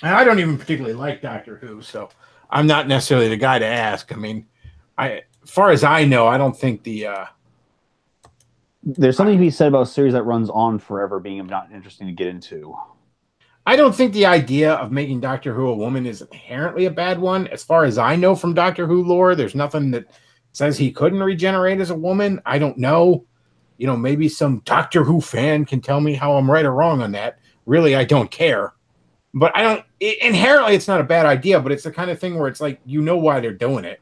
I don't even particularly like Doctor Who, so I'm not necessarily the guy to ask. I mean, as far as I know, I don't think there's something to be said about a series that runs on forever being not interesting to get into. I don't think the idea of making Doctor Who a woman is inherently a bad one. As far as I know from Doctor Who lore, there's nothing that says he couldn't regenerate as a woman. I don't know. You know, maybe some Doctor Who fan can tell me how I'm right or wrong on that. Really, I don't care. But inherently, it's not a bad idea, but it's the kind of thing where it's like, you know why they're doing it.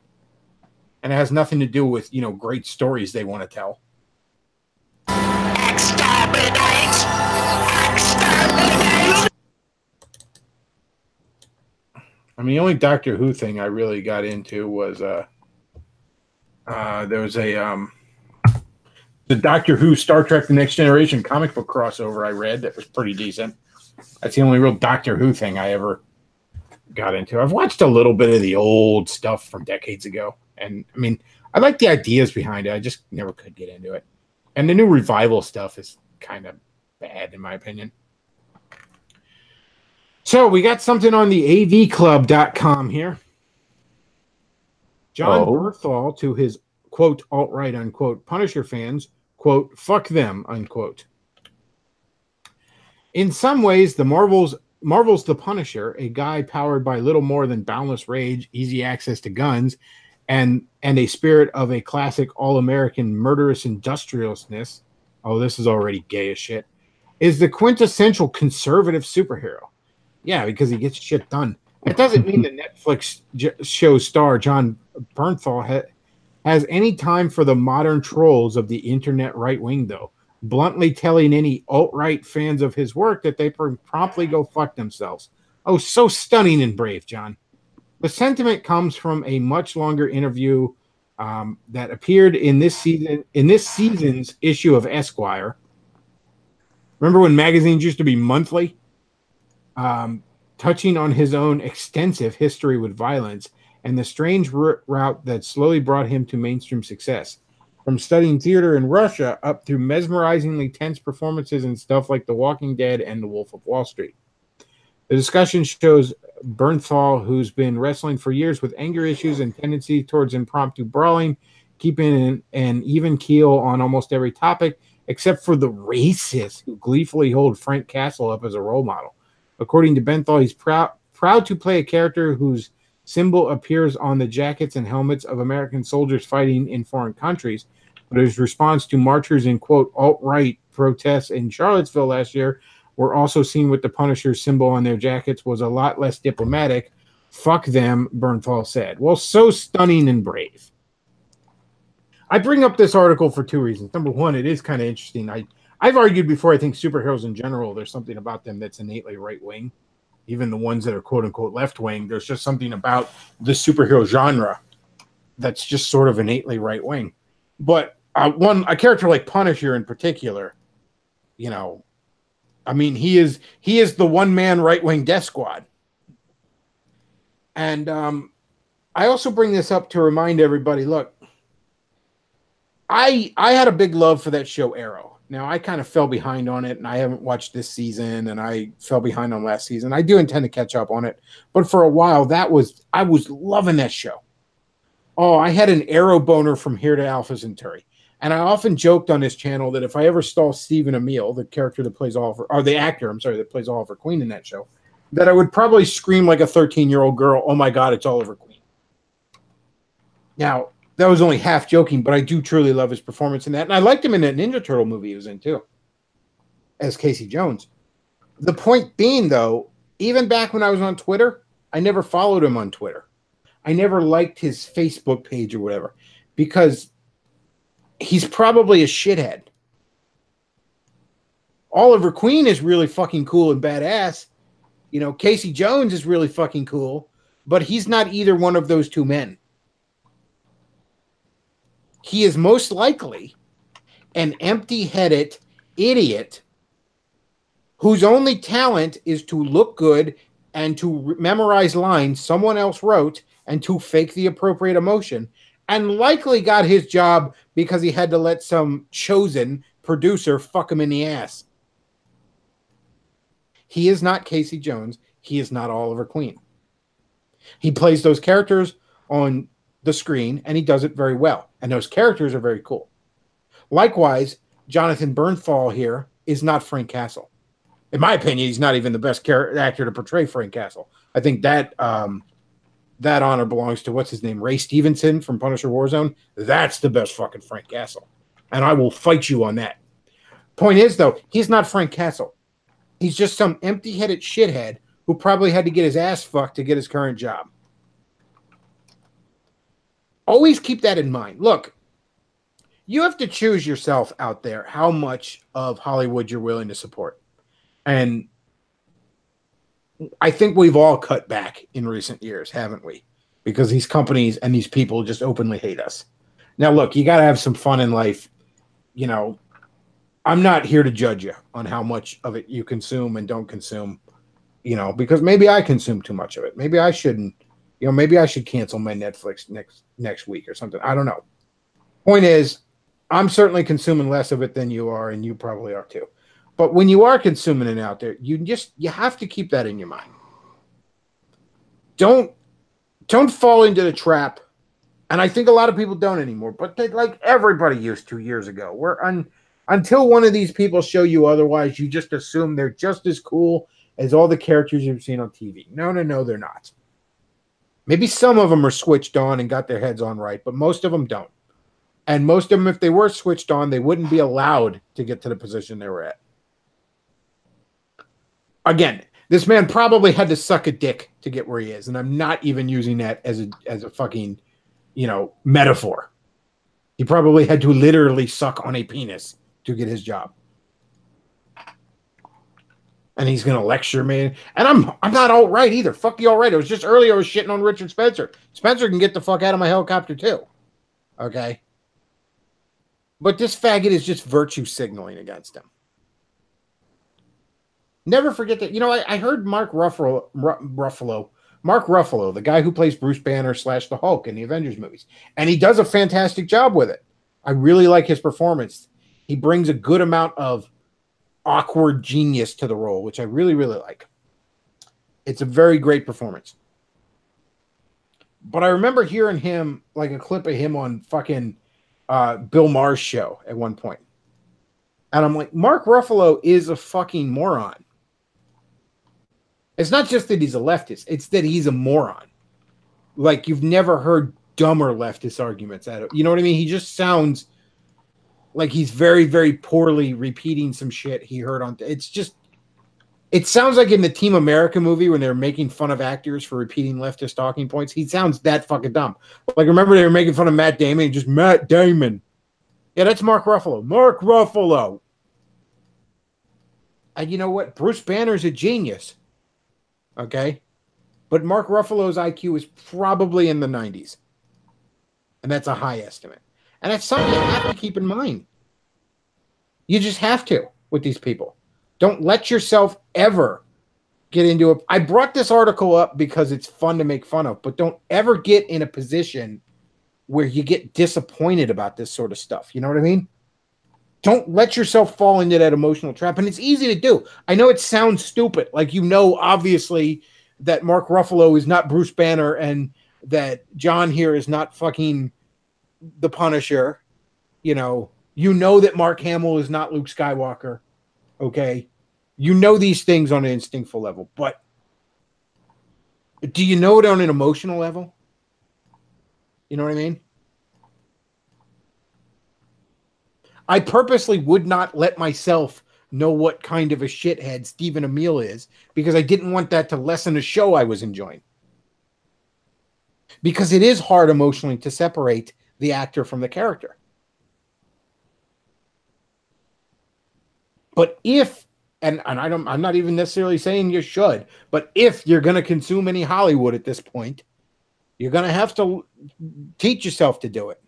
And it has nothing to do with, you know, great stories they want to tell. I mean, the only Doctor Who thing I really got into was there was the Doctor Who Star Trek The Next Generation comic book crossover I read that was pretty decent. That's the only real Doctor Who thing I ever got into. I've watched a little bit of the old stuff from decades ago. And, I mean, I like the ideas behind it. I just never could get into it. And the new revival stuff is kind of bad, in my opinion. So we got something on the avclub.com here. John Berthal to his, quote, alt-right, unquote, Punisher fans, quote, fuck them, unquote. In some ways, the Marvel's The Punisher, a guy powered by little more than boundless rage, easy access to guns, and a spirit of a classic all-American murderous industriousness, oh, this is already gay as shit, is the quintessential conservative superhero. Yeah, because he gets shit done. It doesn't mean the Netflix show star John Bernthal has any time for the modern trolls of the internet right wing, though, bluntly telling any alt-right fans of his work that they promptly go fuck themselves. Oh, so stunning and brave, John. The sentiment comes from a much longer interview that appeared in this season's issue of Esquire. Remember when magazines used to be monthly? Touching on his own extensive history with violence and the strange route that slowly brought him to mainstream success. From studying theater in Russia up through mesmerizingly tense performances in stuff like The Walking Dead and The Wolf of Wall Street. The discussion shows Bernthal, who's been wrestling for years with anger issues and tendency towards impromptu brawling, keeping an even keel on almost every topic, except for the racists who gleefully hold Frank Castle up as a role model. According to Bernthal, he's proud to play a character whose symbol appears on the jackets and helmets of American soldiers fighting in foreign countries, but his response to marchers in, quote, alt-right protests in Charlottesville last year were also seen with the Punisher's symbol on their jackets was a lot less diplomatic. Fuck them, Bernthal said. Well, so stunning and brave. I bring up this article for two reasons. Number one, it is kind of interesting. I've argued before, I think superheroes in general, there's something about them that's innately right-wing. Even the ones that are quote-unquote left-wing, there's just something about the superhero genre that's just sort of innately right-wing. But a character like Punisher in particular, you know, I mean, he is the one-man right-wing death squad. And I also bring this up to remind everybody, look, I had a big love for that show Arrow. Now, I kind of fell behind on it, and I haven't watched this season, and I fell behind on last season. I do intend to catch up on it. But for a while, I was loving that show. Oh, I had an Arrow boner from here to Alpha Centauri. And I often joked on this channel that if I ever saw Stephen Amell, the character that plays Oliver, or the actor, I'm sorry, that plays Oliver Queen in that show, that I would probably scream like a 13-year-old girl, oh my God, it's Oliver Queen. Now, that was only half joking, but I do truly love his performance in that. And I liked him in that Ninja Turtle movie he was in, too, as Casey Jones. The point being, though, even back when I was on Twitter, I never followed him on Twitter. I never liked his Facebook page or whatever, because he's probably a shithead. Oliver Queen is really fucking cool and badass. You know, Casey Jones is really fucking cool, but he's not either one of those two men. He is most likely an empty-headed idiot whose only talent is to look good and to memorize lines someone else wrote and to fake the appropriate emotion, and likely got his job because he had to let some chosen producer fuck him in the ass. He is not Casey Jones. He is not Oliver Queen. He plays those characters on the screen, and he does it very well. And those characters are very cool. Likewise, Jonathan Bernthal here is not Frank Castle. In my opinion, he's not even the best actor to portray Frank Castle. I think that that honor belongs to, what's his name, Ray Stevenson from Punisher Warzone. That's the best fucking Frank Castle. And I will fight you on that. Point is, though, he's not Frank Castle. He's just some empty-headed shithead who probably had to get his ass fucked to get his current job. Always keep that in mind. Look, you have to choose yourself out there how much of Hollywood you're willing to support. And I think we've all cut back in recent years, haven't we? Because these companies and these people just openly hate us. Now, look, you got to have some fun in life. You know, I'm not here to judge you on how much of it you consume and don't consume, you know, because maybe I consume too much of it. Maybe I shouldn't. You know, maybe I should cancel my Netflix next week or something. I don't know. Point is, I'm certainly consuming less of it than you are, and you probably are too. But when you are consuming it out there, you have to keep that in your mind. don't fall into the trap. And I think a lot of people don't anymore, but like everybody used to years ago. Until one of these people show you otherwise, you just assume they're just as cool as all the characters you've seen on TV. No, they're not. Maybe some of them are switched on and got their heads on right, but most of them don't. And most of them, if they were switched on, they wouldn't be allowed to get to the position they were at. Again, this man probably had to suck a dick to get where he is, and I'm not even using that as a fucking, metaphor. He probably had to literally suck on a penis to get his job. And he's going to lecture me. And I'm not all right either. Fuck the all right. It was just earlier I was shitting on Richard Spencer. Spencer can get the fuck out of my helicopter too. Okay? But this faggot is just virtue signaling against him. Never forget that. I heard Mark Ruffalo, the guy who plays Bruce Banner / the Hulk in the Avengers movies. And he does a fantastic job with it. I really like his performance. He brings a good amount of awkward genius to the role, which I really, really like. It's a very great performance. But I remember hearing him, like a clip of him on fucking Bill Maher's show at one point. And I'm like, Mark Ruffalo is a fucking moron. It's not just that he's a leftist, it's that he's a moron. Like, you've never heard dumber leftist arguments out of, you know what I mean? He just sounds like he's very, very poorly repeating some shit he heard on. It sounds like in the Team America movie when they were making fun of actors for repeating leftist talking points. He sounds that fucking dumb. Like, remember they were making fun of Matt Damon? Just Matt Damon. Yeah, that's Mark Ruffalo. Mark Ruffalo. And you know what? Bruce Banner's a genius. Okay? But Mark Ruffalo's IQ is probably in the 90s. And that's a high estimate. And that's something you have to keep in mind. You just have to with these people. Don't let yourself ever get into it. I brought this article up because it's fun to make fun of, but don't ever get in a position where you get disappointed about this sort of stuff. You know what I mean? Don't let yourself fall into that emotional trap. And it's easy to do. I know it sounds stupid. Like, obviously, that Mark Ruffalo is not Bruce Banner and that John here is not fucking the Punisher. You know that Mark Hamill is not Luke Skywalker. Okay? You know these things on an instinctful level. But do you know it on an emotional level? You know what I mean? I purposely would not let myself know what kind of a shithead Stephen Amell is because I didn't want that to lessen the show I was enjoying. Because it is hard emotionally to separate the actor from the character. But if, and I'm not even necessarily saying you should, but if you're going to consume any Hollywood at this point, you're going to have to teach yourself to do it.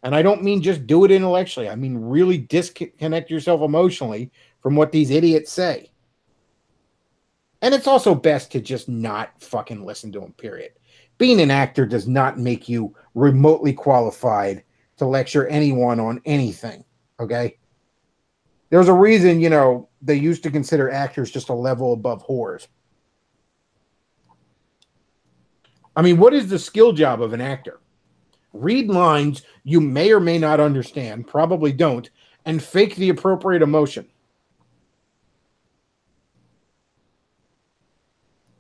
And I don't mean just do it intellectually. I mean really disconnect yourself emotionally from what these idiots say. And it's also best to just not fucking listen to them, period. Being an actor does not make you remotely qualified to lecture anyone on anything, okay? There's a reason, they used to consider actors just a level above whores. I mean, what is the skill job of an actor? Read lines you may or may not understand, probably don't, and fake the appropriate emotion.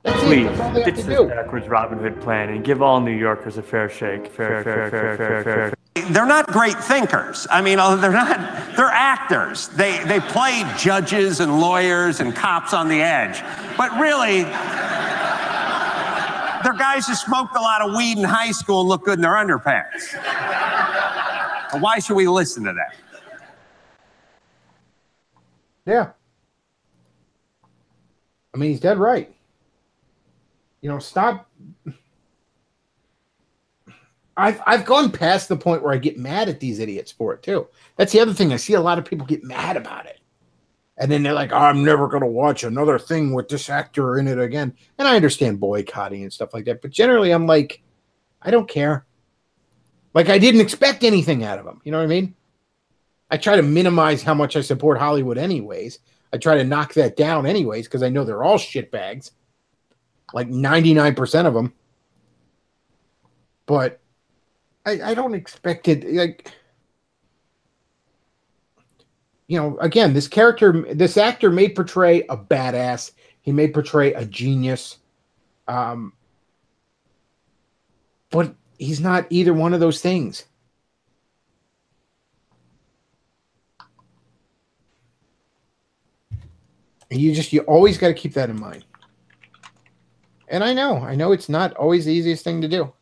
Please, ditch this backwards Robin Hood plan and give all New Yorkers a fair shake. Fair. They're not great thinkers. I mean, they're actors. They play judges and lawyers and cops on the edge. But really, they're guys who smoked a lot of weed in high school and look good in their underpants. Why should we listen to that? Yeah. I mean, he's dead right. Stop. I've gone past the point where I get mad at these idiots for it, too. That's the other thing. I see a lot of people get mad about it. And then they're like, I'm never going to watch another thing with this actor in it again. And I understand boycotting and stuff like that. But generally, I'm like, I don't care. Like, I didn't expect anything out of them. You know what I mean? I try to minimize how much I support Hollywood anyways. I try to knock that down anyways because I know they're all shitbags. like 99% of them. But I don't expect it. Like, you know, again, this actor may portray a badass. He may portray a genius. But he's not either one of those things. You always got to keep that in mind. And I know it's not always the easiest thing to do.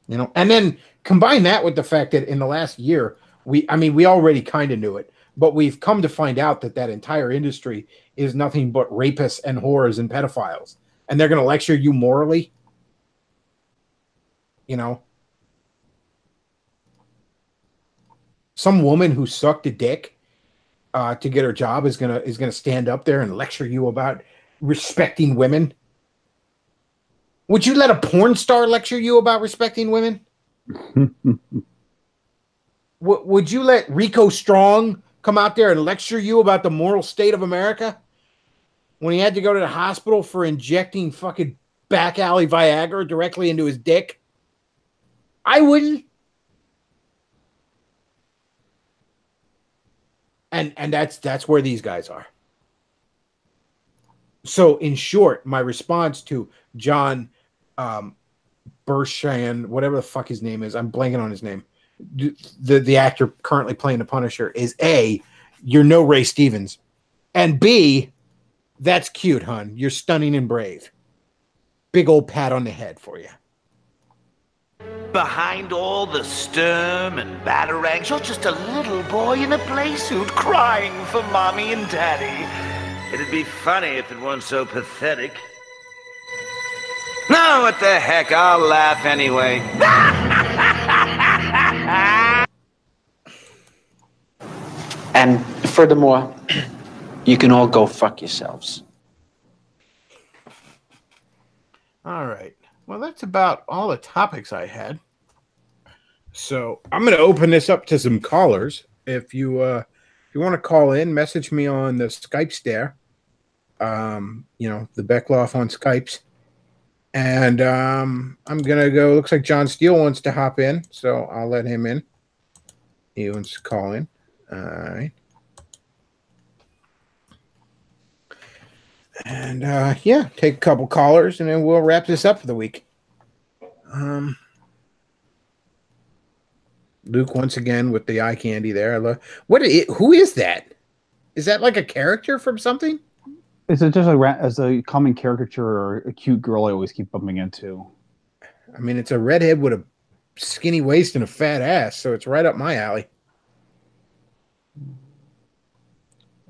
You know, and then combine that with the fact that in the last year, we already kind of knew it, but we've come to find out that entire industry is nothing but rapists and whores and pedophiles. And they're going to lecture you morally. You know, some woman who sucked a dick to get her job is gonna stand up there and lecture you about respecting women. Would you let a porn star lecture you about respecting women? Would you let Rico Strong come out there and lecture you about the moral state of America when he had to go to the hospital for injecting fucking back alley Viagra directly into his dick? I wouldn't. And that's where these guys are. So in short, my response to John Bershan, whatever the fuck his name is, I'm blanking on his name, the actor currently playing the Punisher, is A, you're no Ray Stevens, and B, that's cute, hon. You're stunning and brave. Big old pat on the head for you. Behind all the sturm and batarangs, you're just a little boy in a play suit crying for mommy and daddy. It'd be funny if it weren't so pathetic. No, what the heck, I'll laugh anyway. And furthermore, you can all go fuck yourselves. All right. Well, that's about all the topics I had. So I'm going to open this up to some callers. If you want to call in, message me on the Skype there. You know, the Bechtloff on Skypes. And I'm going to go. Looks like John Steele wants to hop in, so I'll let him in. He wants to call in. All right. And yeah, take a couple callers, and then we'll wrap this up for the week. Luke once again with the eye candy there. Who is that? Is that like a character from something? Is it just as a common caricature or a cute girl I always keep bumping into? I mean, it's a redhead with a skinny waist and a fat ass, so it's right up my alley.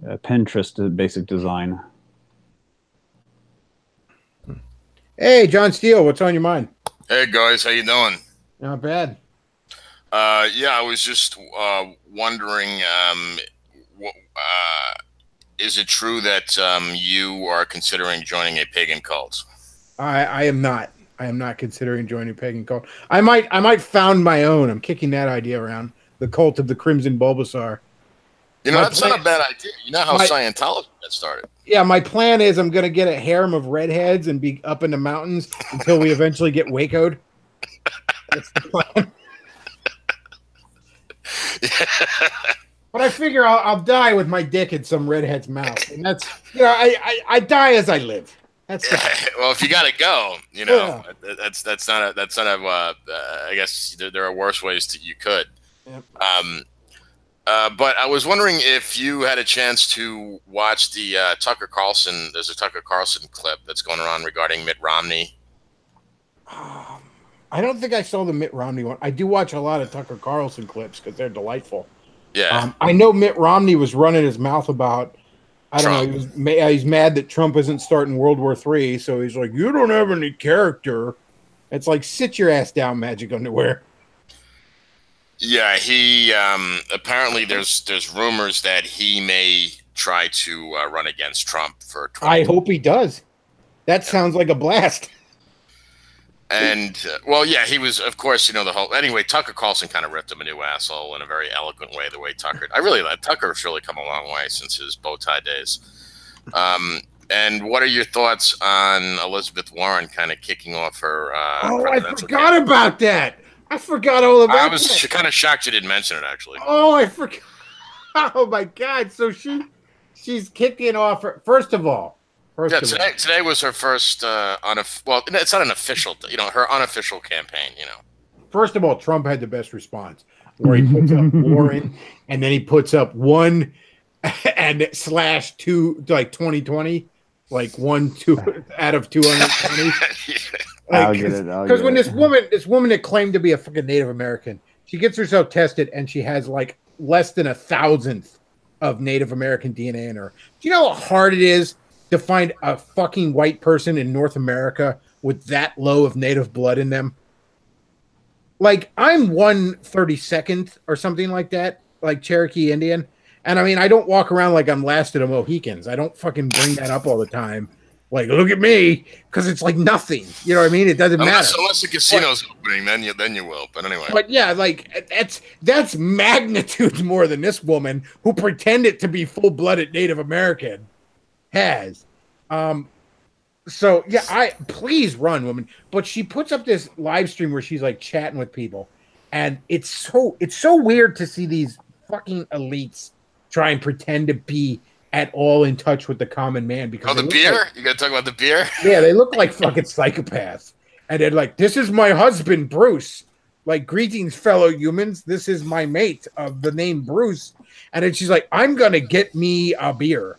Pinterest basic design. Hey, John Steele, what's on your mind? Hey guys, how you doing? Not bad. Yeah, I was just wondering, is it true that you are considering joining a pagan cult? I am not. I am not considering joining a pagan cult. I might found my own. I'm kicking that idea around. The cult of the Crimson Bulbasaur. You know, that's not a bad idea. You know how Scientology got started. Yeah, my plan is I'm going to get a harem of redheads and be up in the mountains until we eventually get Waco'd. That's the plan. But I figure I'll die with my dick in some redhead's mouth, and that's, you know, I die as I live. That's well, if you got to go, you know, that's not a I guess there are worse ways that you could. Yep. But I was wondering if you had a chance to watch the Tucker Carlson. There's a Tucker Carlson clip that's going around regarding Mitt Romney. I don't think I saw the Mitt Romney one. I do watch a lot of Tucker Carlson clips because they're delightful. Yeah. I know Mitt Romney was running his mouth about, I don't know, he's mad that Trump isn't starting World War III, so he's like, you don't have any character. It's like, sit your ass down, Magic Underwear. Yeah, he apparently there's rumors that he may try to run against Trump for 2020. I hope he does. That sounds like a blast. And well, yeah, he was, of course, the whole. Anyway, Tucker Carlson kind of ripped him a new asshole in a very eloquent way. The way Tucker, I really like Tucker's really come a long way since his bow tie days. And what are your thoughts on Elizabeth Warren kind of kicking off her? I forgot about that. I forgot all about that. I was kind of shocked you didn't mention it, actually. Oh, I forgot. Oh my God! So she's kicking off her. First of all, today was her first well, it's not an official, her unofficial campaign. First of all, Trump had the best response, where he puts up Warren, and then he puts up 1 and /2, like 2020, like 2 out of 220. I'll get it. Because when this woman that claimed to be a fucking Native American, she gets herself tested and she has like less than 1,000th of Native American DNA in her. Do you know how hard it is to find a fucking white person in North America with that low of Native blood in them? Like, I'm 1/32nd or something like that, like Cherokee Indian. And I mean, I don't walk around like I'm last of the Mohicans. I don't fucking bring that up all the time. Like, look at me, because it's like nothing. You know what I mean? It doesn't matter. Unless the casino's opening, then you will. But anyway. But yeah, like that's magnitudes more than this woman who pretended to be full-blooded Native American has. So yeah, please run, woman. But she puts up this live stream where she's like chatting with people, and it's so weird to see these fucking elites try and pretend to be at all in touch with the common man. Because the beer? You gotta talk about the beer? Yeah, they look like fucking psychopaths. And they're like, this is my husband, Bruce. Like, greetings, fellow humans. This is my mate of the name Bruce. And then she's like, I'm gonna get me a beer.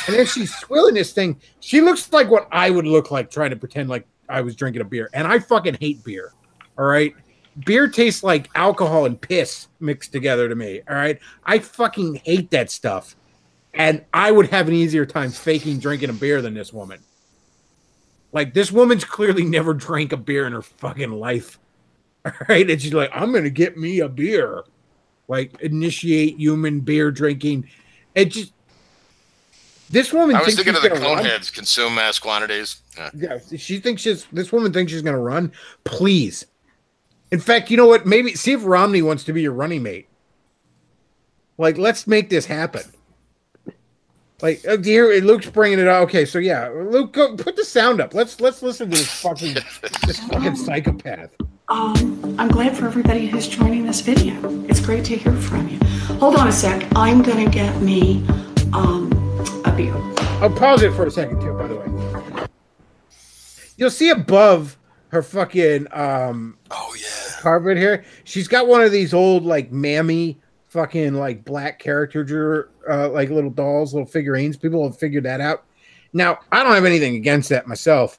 And then she's swilling this thing. She looks like what I would look like trying to pretend like I was drinking a beer. And I fucking hate beer. All right? Beer tastes like alcohol and piss mixed together to me. All right? I fucking hate that stuff. And I would have an easier time faking drinking a beer than this woman. Like, this woman's clearly never drank a beer in her fucking life. All right? And she's like, I'm going to get me a beer. Like, initiate human beer drinking. It just... This woman I was thinking of the Coneheads, consume mass quantities. Yeah, this woman thinks she's going to run. Please. In fact, you know what? Maybe see if Romney wants to be your running mate. Like, let's make this happen. Like, here, Luke's bringing it out. Okay, so yeah, Luke, go put the sound up. Let's listen to this fucking psychopath. I'm glad for everybody who's joining this video. It's great to hear from you. Hold on a sec. I'm gonna get me a beer. I'll pause it for a second too. By the way, you'll see above her fucking carpet here. She's got one of these old like mammy fucking like black caricature like little dolls, little figurines. People have figured that out. Now, I don't have anything against that myself.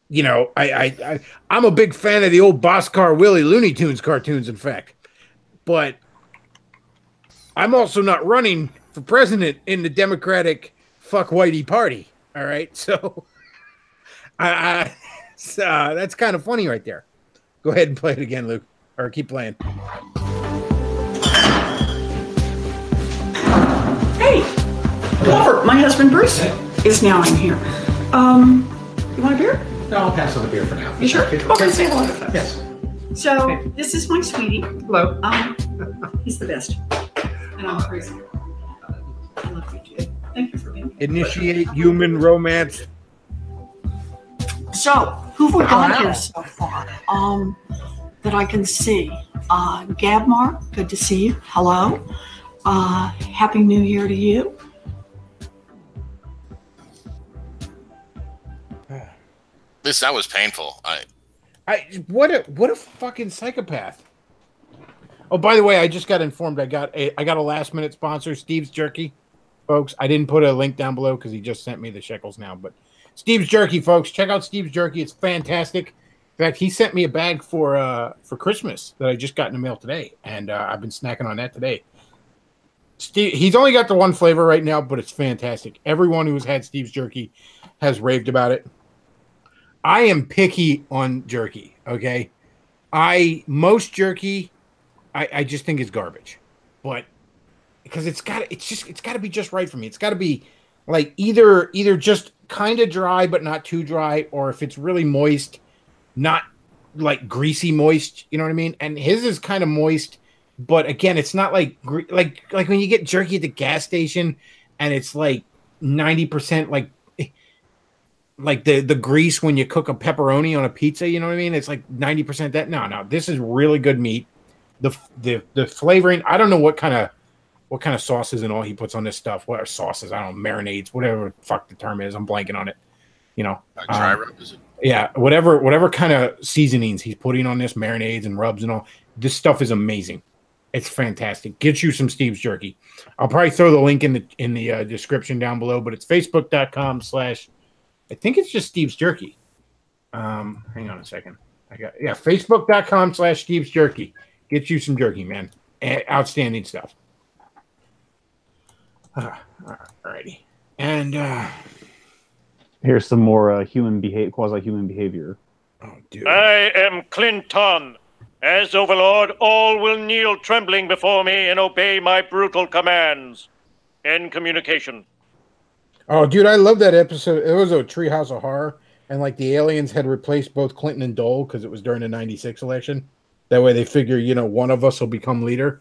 You know, I'm a big fan of the old Boxcar Willie Looney Tunes cartoons, in fact. But I'm also not running for president in the Democratic fuck whitey party. All right, so that's kind of funny right there. Go ahead and play it again, Luke, or keep playing. Hey, Robert, my husband Bruce is now in here. You want a beer? No, I'll pass on the beer for now. You sure? Okay, say hello to folks. Yes. So, this is my sweetie. Hello. He's the best. And I'm crazy. I love you too. Thank you for being here. Initiate human romance. So, who've we got here so far? That I can see. Gabmar, good to see you. Hello. Happy New Year to you. That was painful. What a fucking psychopath. Oh, by the way, I just got informed I got a last minute sponsor, Steve's Jerky, folks. I didn't put a link down below because he just sent me the shekels now, but Steve's Jerky, folks, check out Steve's Jerky. It's fantastic. In fact, he sent me a bag for Christmas that I just got in the mail today, and I've been snacking on that today. Steve, he's only got the one flavor right now, but it's fantastic. Everyone who's had Steve's Jerky has raved about it. I am picky on jerky, okay? Most jerky, I just think is garbage. But because it's got to be just right for me. It's got to be like either just kind of dry but not too dry, or if it's really moist, not like greasy moist. You know what I mean? And his is kind of moist, but again, it's not like when you get jerky at the gas station, and it's like 90% like the grease when you cook a pepperoni on a pizza. You know what I mean? It's like 90% that. No, this is really good meat. The flavoring. I don't know what kind of sauces and all he puts on this stuff. What are sauces? I don't know, marinades, whatever the fuck the term is. I'm blanking on it. You know, dry rub, is it? Yeah, whatever kind of seasonings he's putting on this, marinades and rubs and all. This stuff is amazing. It's fantastic. Get you some Steve's Jerky. I'll probably throw the link in the description down below, but it's facebook.com/ I think it's just Steve's Jerky. Hang on a second. Facebook.com/ Steve's Jerky. Get you some jerky, man. Outstanding stuff. Alrighty. And here's some more quasi-human behavior. Oh, dude. I am Clinton. As overlord, all will kneel trembling before me and obey my brutal commands. End communication. Oh, dude, I love that episode. It was a Treehouse of Horror, and like the aliens had replaced both Clinton and Dole because it was during the '96 election. That way they figure, one of us will become leader.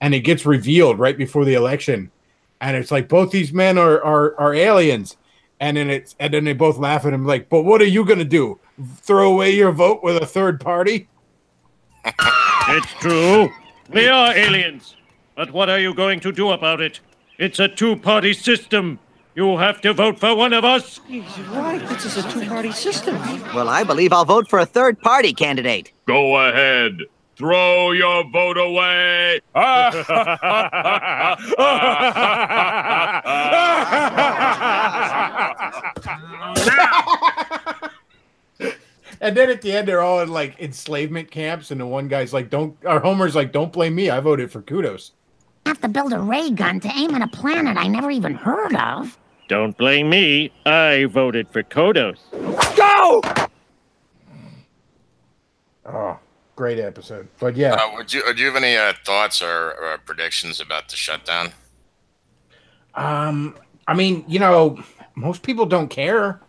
And it gets revealed right before the election. And it's like, both these men are aliens. And then they both laugh at him like, but what are you going to do? Throw away your vote with a third party? It's true. We are aliens. But what are you going to do about it? It's a two-party system. You have to vote for one of us. He's right. This is a two-party system. Well, I believe I'll vote for a third-party candidate. Go ahead. Throw your vote away. And then at the end, they're all in like enslavement camps, and the one guy's like, Homer's like, don't blame me. I voted for Kudos. I have to build a ray gun to aim at a planet I never even heard of. Don't blame me. I voted for Kodos. Go! Oh, great episode. But yeah. Do you have any thoughts or predictions about the shutdown? I mean, most people don't care.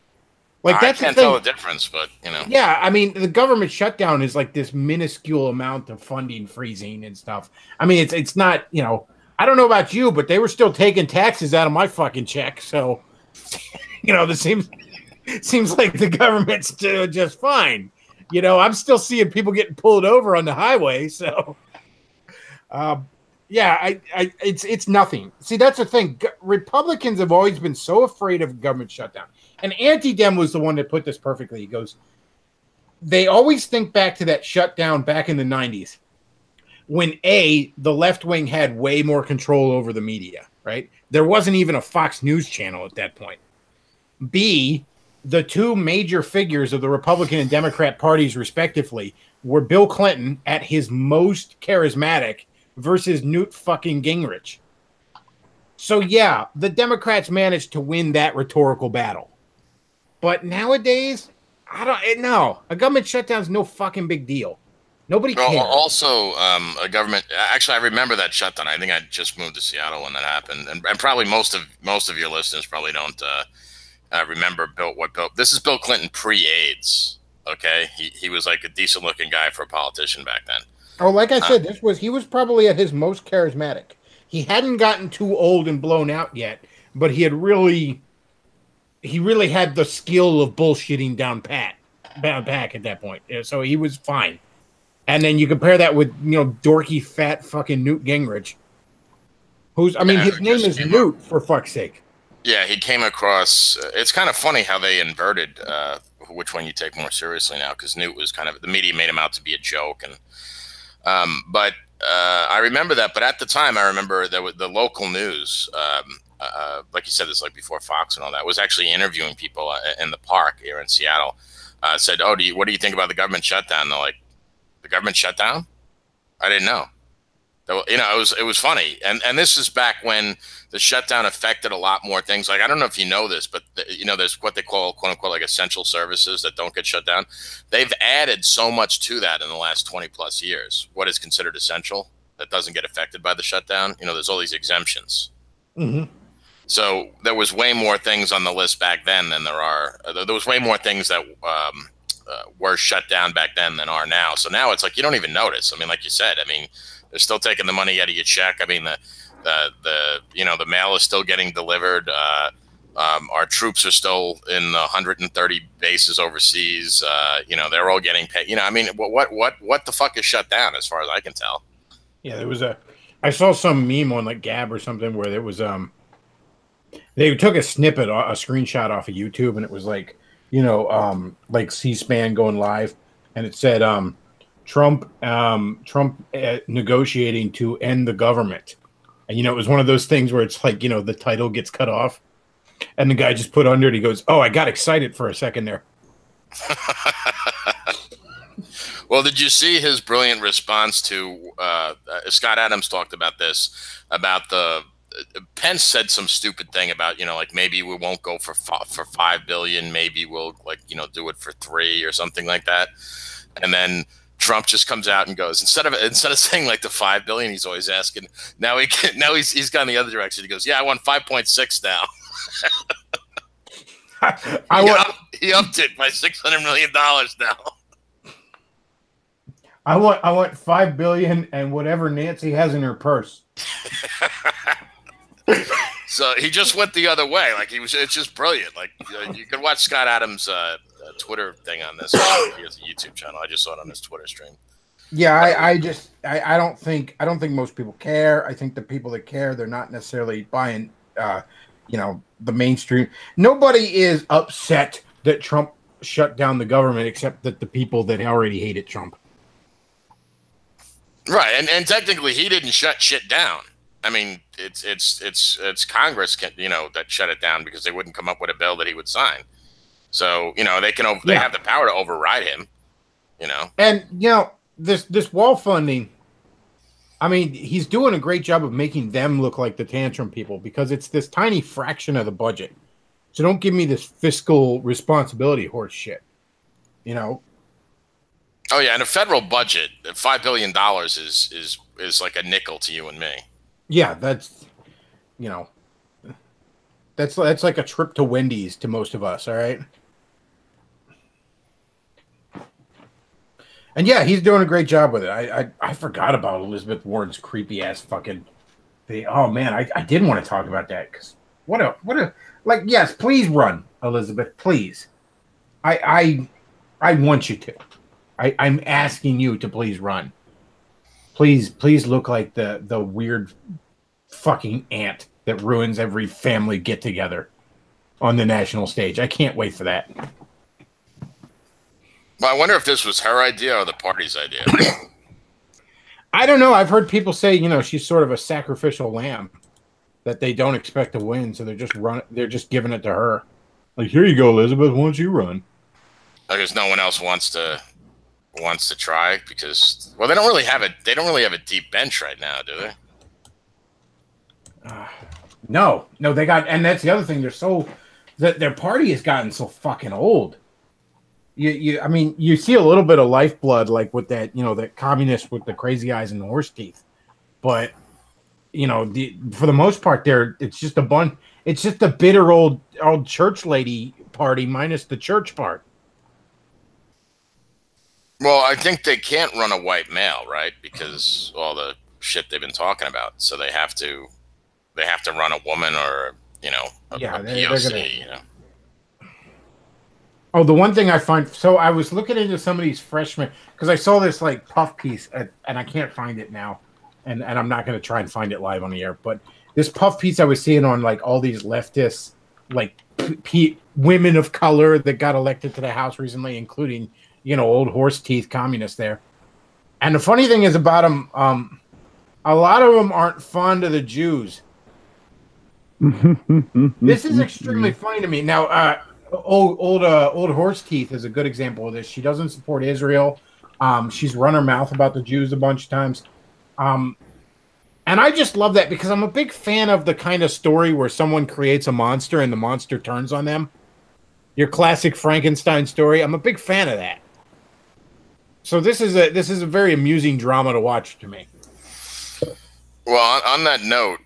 Like, that's I can't the thing. tell the difference, but Yeah, I mean, the government shutdown is like this minuscule amount of funding freezing and stuff. I mean, it's not, I don't know about you, but they were still taking taxes out of my fucking check. So, this seems like the government's still just fine. I'm still seeing people getting pulled over on the highway. So, it's nothing. See, that's the thing. Republicans have always been so afraid of government shutdown. And Anti-Dem was the one that put this perfectly. He goes, they always think back to that shutdown back in the 90s when the left wing had way more control over the media, right? There wasn't even a Fox News channel at that point. B, the two major figures of the Republican and Democrat parties, respectively, were Bill Clinton at his most charismatic versus Newt fucking Gingrich. So, yeah, the Democrats managed to win that rhetorical battle. But nowadays, a government shutdown is no fucking big deal. Nobody cares. Also, a government. Actually, I remember that shutdown. I think I just moved to Seattle when that happened, and probably most of your listeners probably don't remember Bill. This is Bill Clinton pre-AIDS. Okay, he was like a decent looking guy for a politician back then. Oh, like I said, he was probably at his most charismatic. He hadn't gotten too old and blown out yet, but he really had the skill of bullshitting down pack at that point. So he was fine. And then you compare that with, dorky, fat fucking Newt Gingrich. His name is Newt, for fuck's sake. Yeah, he came across, it's kind of funny how they inverted which one you take more seriously now, because Newt was the media made him out to be a joke. And but I remember that. But at the time, I remember that the local news, like you said, this like before Fox and all that, was actually interviewing people in the park here in Seattle. Said, "Oh, what do you think about the government shutdown?" And they're like, "The government shutdown? I didn't know." It was funny, and this is back when the shutdown affected a lot more things. Like, I don't know if you know this, but there's what they call "quote unquote" like essential services that don't get shut down. They've added so much to that in the last 20 plus years. What is considered essential that doesn't get affected by the shutdown? There's all these exemptions. Mm-hmm. So there was way more things on the list back then than there are. There was way more things that were shut down back then than are now. So now it's like you don't even notice. I mean, like you said, I mean, they're still taking the money out of your check. I mean, the mail is still getting delivered. Our troops are still in the 130 bases overseas. They're all getting paid. I mean, what the fuck is shut down as far as I can tell? Yeah, there was I saw some meme on like Gab or something where there was they took a snippet, a screenshot off of YouTube, and it was like, like C-SPAN going live, and it said Trump negotiating to end the government. And it was one of those things where it's like, the title gets cut off, and the guy just put under it. He goes, "Oh, I got excited for a second there." Well, did you see his brilliant response to Scott Adams talked about this, about the Pence said some stupid thing about, like maybe we won't go for $5 billion, maybe we'll do it for $3 billion or something like that. And then Trump just comes out and goes, instead of saying like the $5 billion, he's always asking. Now he's gone the other direction. He goes, "Yeah, I want 5.6 now." He upped it by $600 million now. I want $5 billion and whatever Nancy has in her purse. So he just went the other way. Like it's just brilliant. Like you can watch Scott Adams' Twitter thing on this. He has a YouTube channel. I just saw it on his Twitter stream. Yeah, I don't think most people care. I think the people that care, they're not necessarily buying, the mainstream. Nobody is upset that Trump shut down the government, except that the people that already hated Trump. Right, and technically he didn't shut shit down. I mean, it's Congress that shut it down because they wouldn't come up with a bill that he would sign. So they have the power to override him. And this wall funding, I mean, he's doing a great job of making them look like the tantrum people because it's this tiny fraction of the budget. So don't give me this fiscal responsibility horse shit. Oh yeah, and a federal budget, $5 billion is like a nickel to you and me. Yeah, that's like a trip to Wendy's to most of us. All right. And yeah, he's doing a great job with it. I forgot about Elizabeth Warren's creepy ass fucking thing. Oh man, I did want to talk about that because what a yes, please run, Elizabeth, please. I want you to. I'm asking you to please run. Please look like the weird fucking aunt that ruins every family get together on the national stage. I can't wait for that. Well, I wonder if this was her idea or the party's idea. I don't know. I've heard people say, she's sort of a sacrificial lamb that they don't expect to win, so they're just giving it to her. Like, here you go, Elizabeth, why don't you run? Because no one else wants to try because they don't really have a deep bench right now, do they? No, they got, and that's the other thing. Their party has gotten so fucking old. I mean, you see a little bit of lifeblood, like with that, that communist with the crazy eyes and the horse teeth, but for the most part, it's just a bunch. It's just a bitter old church lady party minus the church part. Well, I think they can't run a white male, right? Because all the shit they've been talking about. So they have to run a woman or a POC. Oh, the one thing I find, so I was looking into some of these freshmen because I saw this like puff piece and I can't find it now, and I'm not going to try and find it live on the air. But this puff piece I was seeing on like all these leftists, like women of color that got elected to the House recently, including old horse teeth communists there. And the funny thing is about them, a lot of them aren't fond of the Jews. This is extremely funny to me. Now, old horse teeth is a good example of this. She doesn't support Israel. She's run her mouth about the Jews a bunch of times. And I just love that because I'm a big fan of the kind of story where someone creates a monster and the monster turns on them. Your classic Frankenstein story. I'm a big fan of that. So this is a very amusing drama to watch to me. Well, on that note,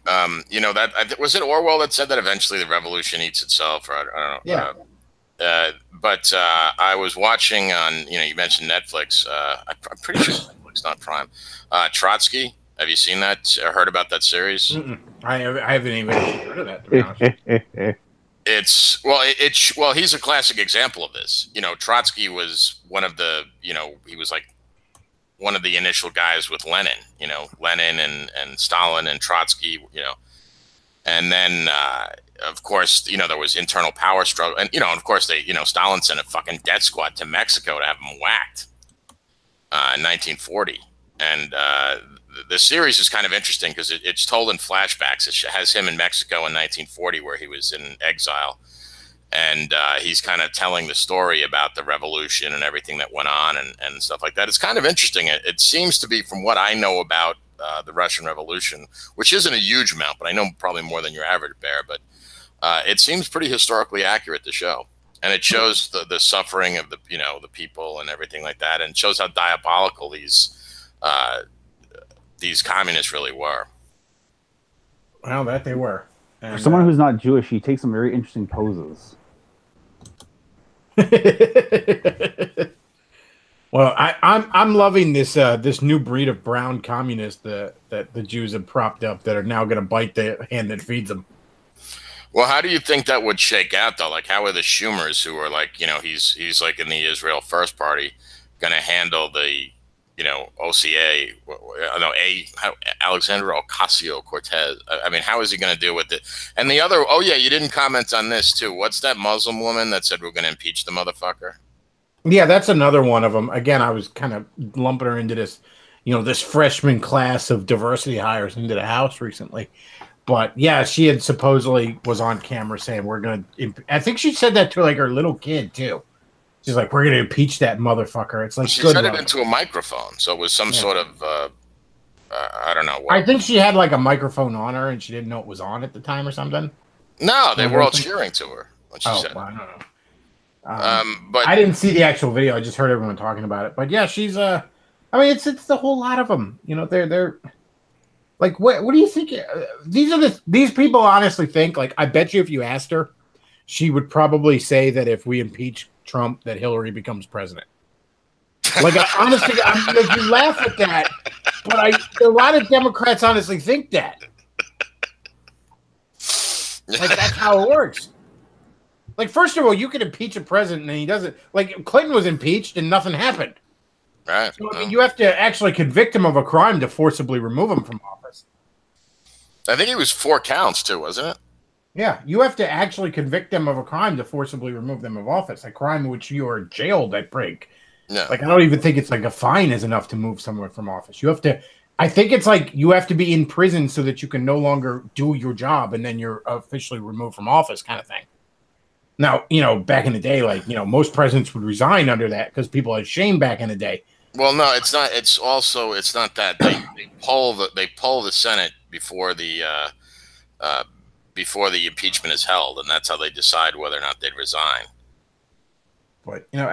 you know that was it Orwell that said that eventually the revolution eats itself, or I don't know. Yeah. But I was watching on, you know, you mentioned Netflix. I'm pretty sure it's Netflix, not Prime. Trotsky. Have you seen that or heard about that series? Mm-mm. I haven't even heard of that, to be honest. It's well, he's a classic example of this. You know, Trotsky was one of the, you know, he was like one of the initial guys with Lenin. You know, Lenin and Stalin and Trotsky. You know, and then of course, you know, there was internal power struggle, and you know, of course, Stalin sent a fucking death squad to Mexico to have him whacked in 1940, and the series is kind of interesting because it's told in flashbacks. It has him in Mexico in 1940, where he was in exile, and he's kind of telling the story about the revolution and everything that went on and stuff like that. It's kind of interesting. It seems to be, from what I know about the Russian Revolution, which isn't a huge amount, but I know probably more than your average bear, but it seems pretty historically accurate, the show. And it shows the suffering of the people and everything like that, and shows how diabolical these communists really were. Well, that they were. For And, someone who's not Jewish, he takes some very interesting poses. well, I'm loving this this new breed of brown communists that the Jews have propped up that are now going to bite the hand that feeds them. Well, how do you think that would shake out, though? Like, how are the Schumers, who are like, you know, he's like in the Israel First Party, going to handle the, you know, OCA? No, Alexandra Ocasio-Cortez. I mean, how is he going to deal with it? And the other, oh yeah, you didn't comment on this too. What's that Muslim woman that said we're going to impeach the motherfucker? Yeah, that's another one of them. Again, I was kind of lumping her into this, you know, this freshman class of diversity hires into the House recently. But yeah, she had supposedly was on camera saying we're going to. I think she said that to like her little kid too. She's like, we're going to impeach that motherfucker. It's like She good said luck. it into a microphone, so it was some sort of I don't know what. I think she had like a microphone on her and she didn't know it was on at the time or something. No, they were all Something? cheering to her when she said. Well, I don't know. But I didn't see the actual video. I just heard everyone talking about it. But yeah, she's I mean, it's the whole lot of them. You know, they're like, what do you think? These people honestly think, like, I bet you if you asked her, she would probably say that if we impeach Trump, that Hillary becomes president. Like, honestly, like, you laugh at that, but a lot of Democrats honestly think that. Like, that's how it works. Like, first of all, you could impeach a president and he doesn't. Like, Clinton was impeached and nothing happened. Right. So, I mean, you have to actually convict him of a crime to forcibly remove him from office. I think it was 4 counts too, wasn't it? Yeah, you have to actually convict them of a crime to forcibly remove them of office. A crime in which you are jailed, I break. Yeah. Like, I don't even think it's like a fine is enough to move someone from office. You have to. I think it's like you have to be in prison so that you can no longer do your job, and then you're officially removed from office, kind of thing. Now, you know, back in the day, like, you know, most presidents would resign under that because people had shame back in the day. Well, no, it's not. It's not that they poll the Senate before the impeachment is held, and that's how they decide whether or not they'd resign. But you know,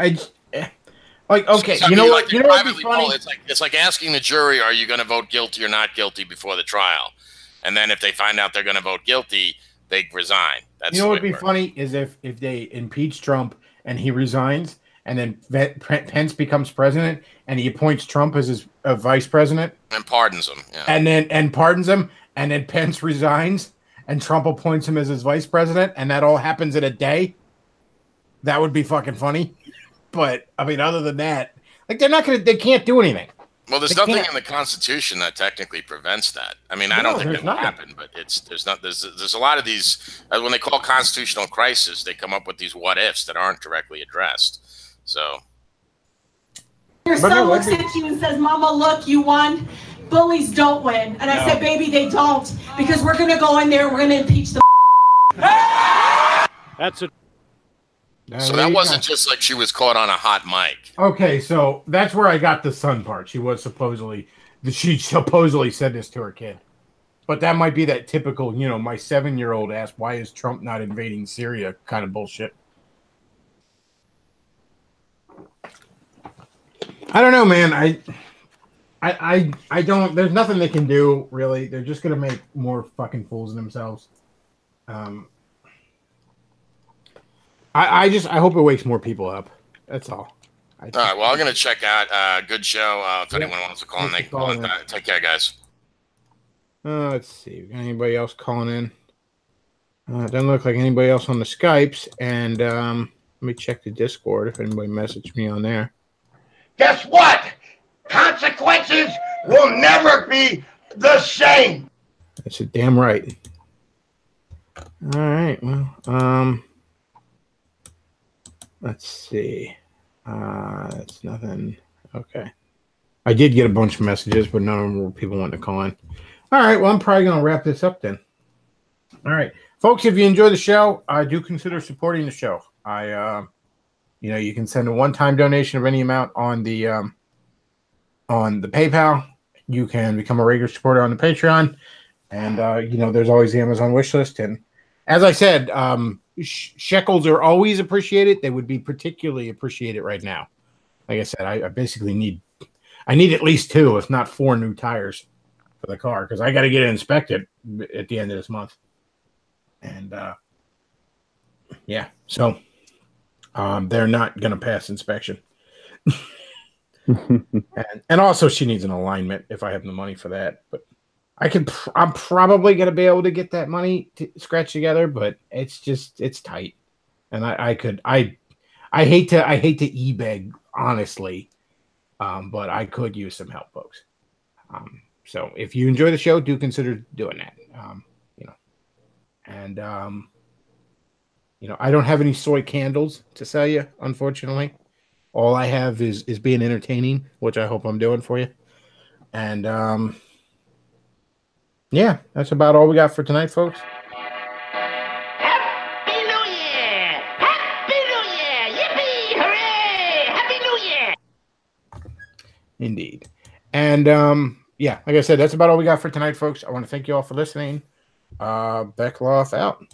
like, okay, So, you know what? like, You know what'd be privately funny? poll, it's like asking the jury, are you going to vote guilty or not guilty before the trial, and then if they find out they're going to vote guilty, they resign. That's You know the what'd way be it works. funny is if they impeach Trump and he resigns, and then Pence becomes president, and he appoints Trump as his vice president, And pardons them. Yeah. and pardons him, and then Pence resigns, and Trump appoints him as his vice president, and that all happens in a day. That would be fucking funny. But I mean, other than that, like, they can't do anything. Well, there's They nothing can't. in the Constitution that technically prevents that. I mean, I No, don't think there's that will nothing. happen, but there's a lot of these when they call constitutional crisis, they come up with these what ifs that aren't directly addressed. So Your But son no, looks that'd at you and says, Mama, look, you won. Bullies don't win. And I No. said, baby, they don't. Because we're going to go in there and we're going to impeach the That's it. So There that you wasn't go. just like she was caught on a hot mic. Okay, so that's where I got the son part. She supposedly said this to her kid. But that might be that typical, you know, my 7-year-old asked, why is Trump not invading Syria kind of bullshit. I don't know, man. I don't. There's nothing they can do really. They're just gonna make more fucking fools of themselves. I hope it wakes more people up. That's all. All right. Well, I'm gonna check out. Good show. If anyone wants to call in, they can call in. Take care, guys. Let's see. Anybody else calling in? Doesn't look like anybody else on the Skypes. And let me check the Discord if anybody messaged me on there. Guess what? Consequences will never be the same. That's a damn right. All right. Well, let's see. It's nothing. Okay. I did get a bunch of messages, but none of them were people wanting to call in. All right. Well, I'm probably going to wrap this up then. All right. Folks, if you enjoy the show, I do consider supporting the show. You can send a one-time donation of any amount on the PayPal. You can become a regular supporter on the Patreon. And, there's always the Amazon wish list. And as I said, shekels are always appreciated. They would be particularly appreciated right now. Like I said, I basically need at least 2, if not 4 new tires for the car because I got to get it inspected at the end of this month. And, so they're not going to pass inspection. and also she needs an alignment if I have the money for that. But I'm probably going to be able to get that money to scratch together, but it's tight. And I hate to e-beg, honestly, but I could use some help, folks. So if you enjoy the show, do consider doing that. I don't have any soy candles to sell you, unfortunately. All I have is being entertaining, which I hope I'm doing for you. And that's about all we got for tonight, folks. Happy New Year! Happy New Year! Yippee! Hooray! Happy New Year! Indeed. And like I said, that's about all we got for tonight, folks. I want to thank you all for listening. Bechtloff out.